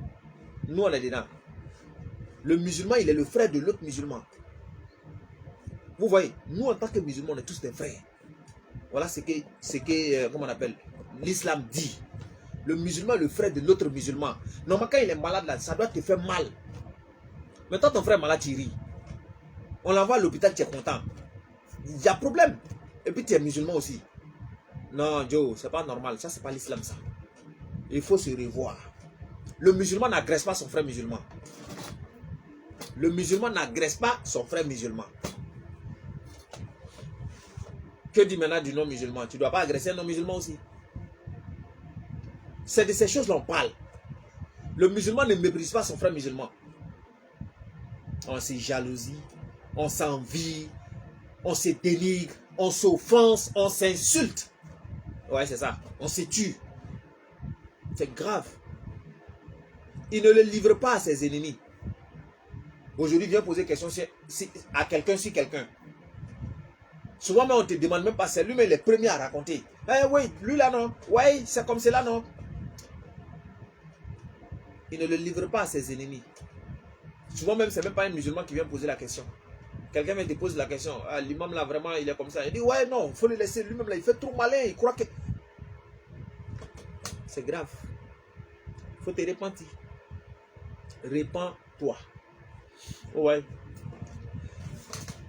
Nous, on est dedans. Le musulman, il est le frère de l'autre musulman. Vous voyez, nous, en tant que musulmans, on est tous des frères. Voilà ce que comment on appelle, l'islam dit. Le musulman est le frère de l'autre musulman. Normalement, quand il est malade, là, ça doit te faire mal. Mais quand ton frère est malade, tu ris. On l'envoie à l'hôpital, tu es content. Il y a problème. Et puis, tu es musulman aussi. Non, Joe, c'est pas normal. Ça, c'est pas l'islam, ça. Il faut se revoir. Le musulman n'agresse pas son frère musulman. Le musulman n'agresse pas son frère musulman. Que dit maintenant du non-musulman? Tu ne dois pas agresser un non-musulman aussi. C'est de ces choses-là qu'on parle. Le musulman ne méprise pas son frère musulman. On se jalousie, on s'envie, on se dénigre, on s'offense, on s'insulte. Ouais, c'est ça. On se tue. C'est grave. Il ne le livre pas à ses ennemis. Aujourd'hui, viens poser question à quelqu'un sur quelqu'un. Souvent, mais on ne te demande même pas, c'est lui, mais il est premier à raconter. Eh oui, lui là non. Oui, c'est comme cela non. Il ne le livre pas à ses ennemis. Souvent même, c'est même pas un musulman qui vient poser la question. Quelqu'un me dépose la question. Ah, l'imam là, vraiment, il est comme ça. Il dit, ouais, non, il faut le laisser. Lui-même là, il fait trop malin. Il croit que... C'est grave. Il faut te repentir. Repens-toi. Ouais.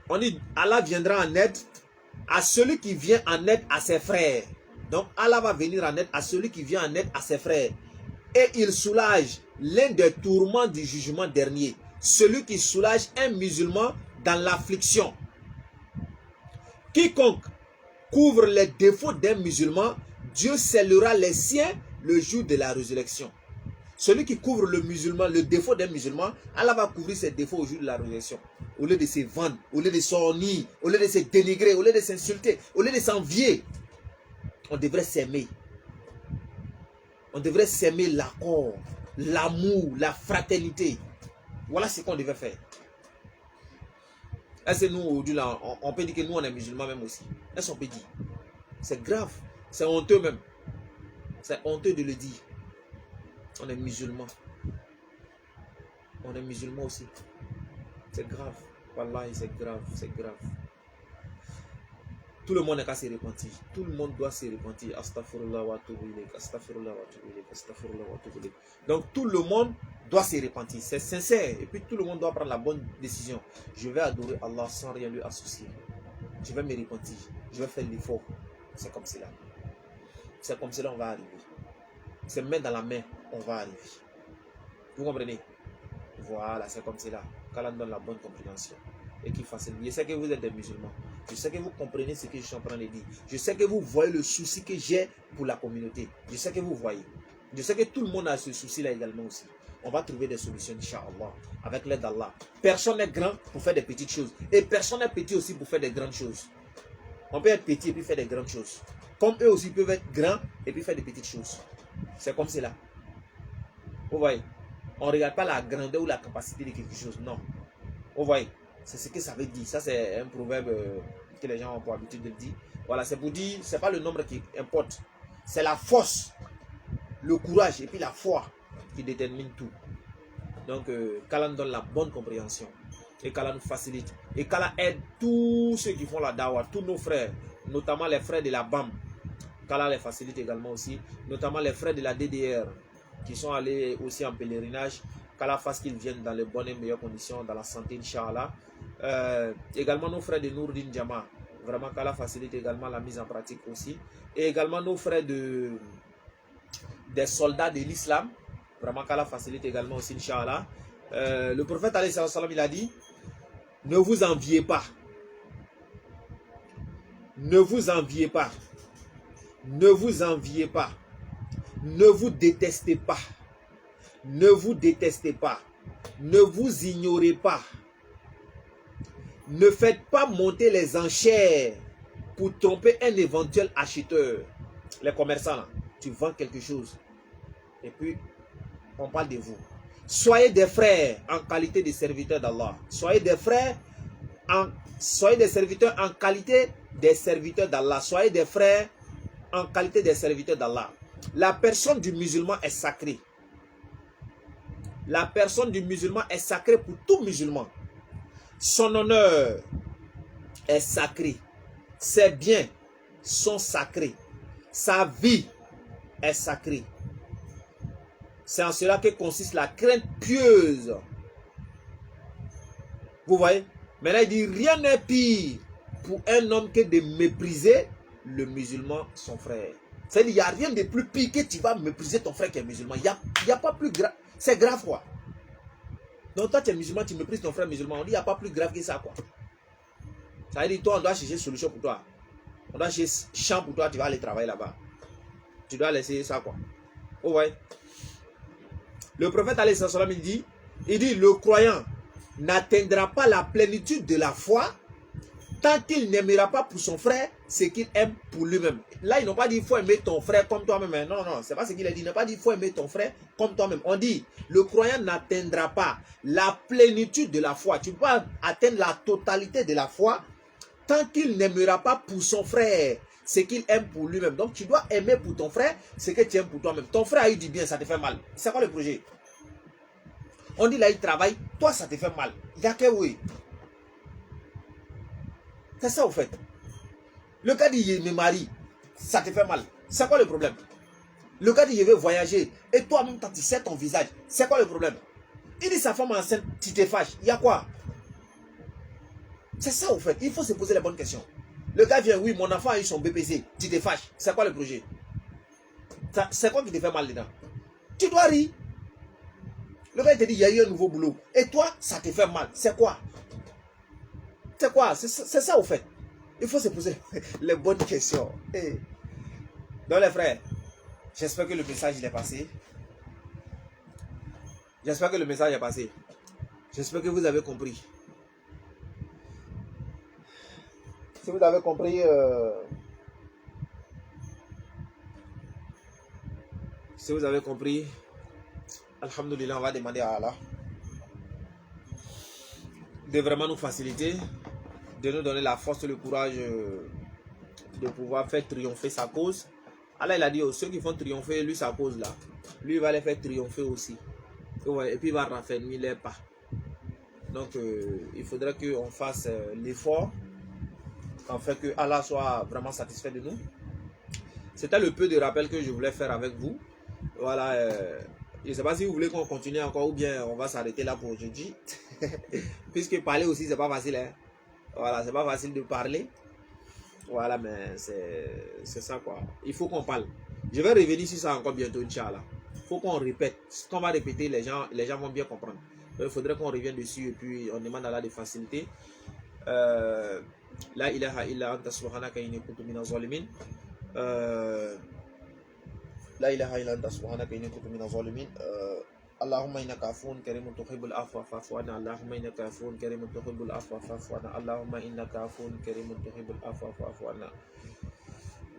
On dit, Allah viendra en aide à celui qui vient en aide à ses frères. Donc, Allah va venir en aide à celui qui vient en aide à ses frères. Et il soulage l'un des tourments du jugement dernier. Celui qui soulage un musulman dans l'affliction. Quiconque couvre les défauts d'un musulman, Dieu scellera les siens le jour de la résurrection. Celui qui couvre le musulman, le défaut d'un musulman, Allah va couvrir ses défauts au jour de la résurrection. Au lieu de se vendre, au lieu de s'ennuyer, au lieu de se dénigrer, au lieu de s'insulter, au lieu de s'envier, on devrait s'aimer. On devrait s'aimer l'accord, l'amour, la fraternité. Voilà ce qu'on devait faire. Est-ce que nous, aujourd'hui, là, on peut dire que nous, on est musulmans même aussi? Est-ce qu'on peut dire? C'est grave. C'est honteux même. C'est honteux de le dire. On est musulmans. On est musulmans aussi. C'est grave. Wallahi, c'est grave. C'est grave. Tout le monde n'est qu'à se repentir. Tout le monde doit se repentir. Astaghfirullah wa atubu ilayk. Astaghfirullah wa atubu ilayk. Astaghfirullah wa atubu ilayk. Donc tout le monde doit se repentir. C'est sincère. Et puis tout le monde doit prendre la bonne décision. Je vais adorer Allah sans rien lui associer. Je vais me repentir. Je vais faire l'effort. C'est comme cela. C'est comme cela on va arriver. C'est main dans la main, on va arriver. Vous comprenez? Voilà, c'est comme cela. Qu'Allah donne la bonne compréhension. Et qu'il fasse. Je sais que vous êtes des musulmans. Je sais que vous comprenez ce que je suis en train de dire. Je sais que vous voyez le souci que j'ai pour la communauté. Je sais que vous voyez. Je sais que tout le monde a ce souci-là également aussi. On va trouver des solutions, Inch'Allah, avec l'aide d'Allah. Personne n'est grand pour faire des petites choses. Et personne n'est petit aussi pour faire des grandes choses. On peut être petit et puis faire des grandes choses. Comme eux aussi peuvent être grands et puis faire des petites choses. C'est comme cela. Vous voyez? On ne regarde pas la grandeur ou la capacité de quelque chose. Non. Vous voyez? C'est ce que ça veut dire. Ça, c'est un proverbe que les gens ont pour habitude de dire. Voilà, c'est pour dire, c'est pas le nombre qui importe. C'est la force, le courage et puis la foi qui détermine tout. Donc, qu'Allah nous donne la bonne compréhension. Et qu'Allah nous facilite. Et qu'Allah aide tous ceux qui font la dawa, tous nos frères, notamment les frères de la BAM. Qu'Allah les facilite également aussi. Notamment les frères de la DDR qui sont allés aussi en pèlerinage. Qu'Allah fasse qu'ils viennent dans les bonnes et meilleures conditions, dans la santé, Inch'Allah. Également nos frères de Nourdin Jama. Vraiment qu'Allah facilite également la mise en pratique aussi. Et également nos frères des soldats de l'islam. Vraiment qu'Allah facilite également aussi, Inch'Allah. Le prophète alayhi salam, il a dit: ne vous enviez pas. Ne vous enviez pas. Ne vous enviez pas. Ne vous détestez pas. Ne vous détestez pas. Ne vous ignorez pas. Ne faites pas monter les enchères pour tromper un éventuel acheteur. Les commerçants, là, tu vends quelque chose. Et puis, on parle de vous. Soyez des frères en qualité de serviteurs d'Allah. Soyez des frères, soyez des serviteurs en qualité des serviteurs d'Allah. Soyez des frères en qualité des serviteurs d'Allah. La personne du musulman est sacrée. La personne du musulman est sacrée pour tout musulman. Son honneur est sacré. Ses biens sont sacrés. Sa vie est sacrée. C'est en cela que consiste la crainte pieuse. Vous voyez? Maintenant, il dit, rien n'est pire pour un homme que de mépriser le musulman, son frère. C'est-à-dire, il n'y a rien de plus pire que tu vas mépriser ton frère qui est musulman. Il n'y a pas plus grave. C'est grave, quoi. Donc, toi, tu es musulman, tu méprises ton frère musulman. On dit, il n'y a pas plus grave que ça, quoi. Ça veut dire, toi, on doit chercher solution pour toi. On doit chercher champ pour toi, tu vas aller travailler là-bas. Tu dois laisser ça, quoi. Oh, ouais. Le prophète, alayhi salam, il dit, le croyant n'atteindra pas la plénitude de la foi tant qu'il n'aimera pas pour son frère ce qu'il aime pour lui-même. Là, ils n'ont pas dit il faut aimer ton frère comme toi-même. Non, non, c'est pas ce qu'il a dit. Il n'a pas dit il faut aimer ton frère comme toi-même. On dit le croyant n'atteindra pas la plénitude de la foi. Tu ne peux pas atteindre la totalité de la foi tant qu'il n'aimera pas pour son frère ce qu'il aime pour lui-même. Donc, tu dois aimer pour ton frère ce que tu aimes pour toi-même. Ton frère a eu du bien, ça te fait mal. C'est quoi le projet? On dit là, il travaille, toi, ça te fait mal. Il y a que oui. C'est ça, au fait. Le gars dit, il me marie, ça te fait mal. C'est quoi le problème? Le gars dit, il veut voyager, et toi-même, quand tu sais ton visage, c'est quoi le problème? Il dit, sa femme enceinte, tu te fâches. Il y a quoi? C'est ça, au fait. Il faut se poser les bonnes questions. Le gars vient, oui, mon enfant a eu son BPC, tu te fâches. C'est quoi le projet? C'est quoi qui te fait mal dedans? Tu dois rire. Le gars te dit, il y a eu un nouveau boulot. Et toi, ça te fait mal. C'est quoi? C'est quoi? C'est ça, au fait. Il faut se poser les bonnes questions. Hey. Donc, les frères, j'espère que le message il est passé. J'espère que le message est passé. J'espère que vous avez compris. Si vous avez compris, alhamdoulilah, on va demander à Allah de vraiment nous faciliter, de nous donner la force et le courage de pouvoir faire triompher sa cause. Allah, il a dit, ceux qui font triompher lui sa cause là, lui il va les faire triompher aussi. Et puis il va raffermir les pas. Donc il faudrait qu'on fasse l'effort afin que Allah soit vraiment satisfait de nous. C'était le peu de rappel que je voulais faire avec vous. Voilà. Je ne sais pas si vous voulez qu'on continue encore ou bien on va s'arrêter là pour aujourd'hui. Puisque parler aussi, c'est pas facile. Hein? Voilà, c'est pas facile de parler. Voilà, mais c'est ça quoi. Il faut qu'on parle. Je vais revenir sur ça encore bientôt, Inch'Allah. Il faut qu'on répète. Ce qu'on va répéter, les gens vont bien comprendre. Donc, il faudrait qu'on revienne dessus et puis on demande à Allah de faciliter. La ilaha illa anta subhanaka inni kuntu minaz zalimin. La ilaha illa anta subhanaka inni kuntu minaz zalimin. Allahumma innaka afuwwun karimun tuhibbul afwa fa'fu anna. Allahumma innaka afuwwun karimun tuhibbul afwa fa'fu anna. Allahumma innaka afuwwun karimun tuhibbul afwa fa'fu anna.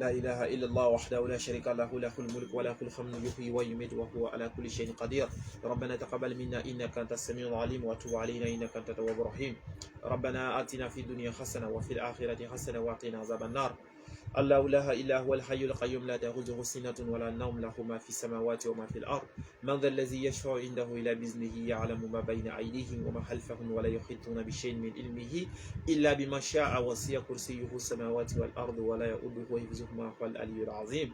لا إله إلا الله وحده لا شريك له له الملك وله الحمد يحيي ويميت وهو على كل شيء قدير ربنا تقبل منا إنك أنت السميع العليم وتب علينا إنك أنت التواب الرحيم ربنا آتنا في الدنيا حسنة وفي الآخرة حسنة وقنا عذاب النار الله لا إله هو الحي القيوم لا تأخذه سنة ولا نوم له ما في السماوات وما في الأرض من ذا الذي يشفع عنده إلا بإذنه يعلم ما بين أيديهم وما خلفهم ولا يحيطون بشيء من علمه إلا بما شاء وسع كرسيه السماوات والأرض ولا يؤوده حفظهما وهو العلي العظيم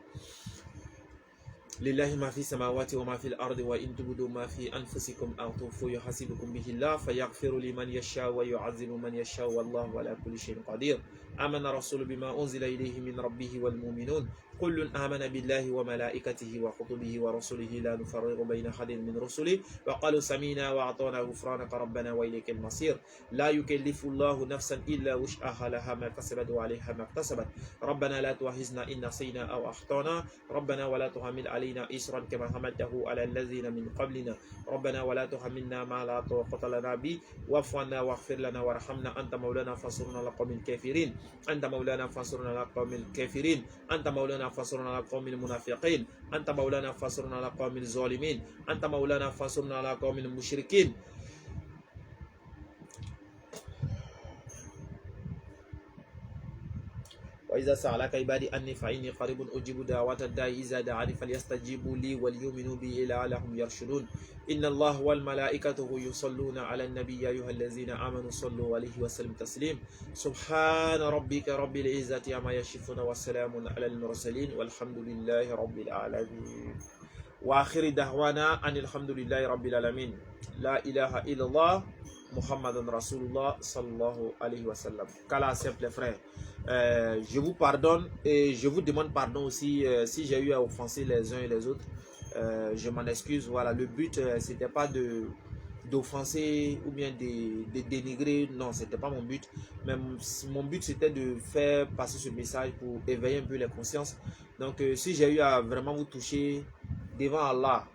لله ما في السماوات وما في الأرض وإن تبدوا ما في أنفسكم أو تخفوه يحاسبكم به الله فيغفر لمن يشاء ويعذب من يشاء والله على كل شيء قدير آمن الرسول بما أنزل إليه من ربه والمؤمنون كل آمن بالله وملائكته وكتبه ورسله لا نفرق بين أحد من رسله وقالوا سمعنا وأطعنا غفرانك ربنا وإليك المصير لا يكلف الله نفسا إلا وسعها لها ما كسبت وعليها ما اكتسبت ربنا لا تؤاخذنا إن نسينا أو أخطأنا ربنا ولا تحمل علينا إصرا كما حملته على الذين من قبلنا ربنا ولا تحملنا ما لا طاقة لنا به واعف عنا واغفر لنا وارحمنا أنت مولانا فانصرنا على القوم الكافرين أنت مولانا فانصرنا على القوم الكافرين أنت مولانا فانصرنا على القوم المنافقين أنت مولانا فانصرنا على القوم الظالمين أنت مولانا فانصرنا على القوم المشركين وإذا سألك عبادي أني فإني قريب أجيب دعوة الداعي إذا دعاني فليستجيبوا لي وليؤمنوا بي لعلهم يرشدون إن الله والملائكة يصلون على النبي يا أيها الذين آمنوا صلوا عليه وسلم تسليم سبحان ربك رب العزة عما يصفون وسلام على المرسلين والحمد لله رب العالمين وآخر دعوانا أن الحمد لله رب العالمين لا إله إلا الله محمد رسول الله صلى الله عليه وسلم. Qu'Allah accepte les frères. Je vous pardonne et je vous demande pardon aussi si j'ai eu à offenser les uns et les autres. Je m'en excuse. Voilà, le but c'était pas d'offenser ou bien de dénigrer. Non, c'était pas mon but. Mais mon but c'était de faire passer ce message pour éveiller un peu les consciences. Donc si j'ai eu à vraiment vous toucher devant Allah,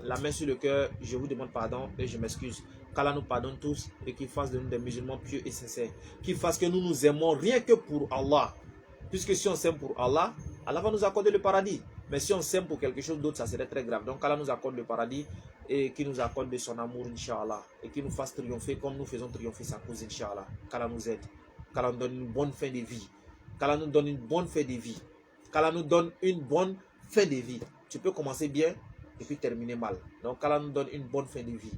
la main sur le cœur, je vous demande pardon et je m'excuse. Qu'Allah nous pardonne tous et qu'il fasse de nous des musulmans pieux et sincères. Qu'il fasse que nous nous aimons rien que pour Allah. Puisque si on s'aime pour Allah, Allah va nous accorder le paradis. Mais si on s'aime pour quelque chose d'autre, ça serait très grave. Donc Allah nous accorde le paradis et qu'il nous accorde de son amour, Inch'Allah. Et qu'il nous fasse triompher comme nous faisons triompher sa cause, Inch'Allah. Qu'Allah nous aide. Qu'Allah nous donne une bonne fin de vie. Qu'Allah nous donne une bonne fin de vie. Qu'Allah nous donne une bonne fin de vie. Tu peux commencer bien et puis terminer mal. Donc qu'Allah nous donne une bonne fin de vie.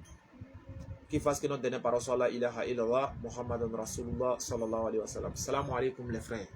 Qu'il fasse que notre dernière parole soit la ilaha illallah Muhammadan Rasulullah sallallahu alayhi wa sallam. Salam alaikum les frères.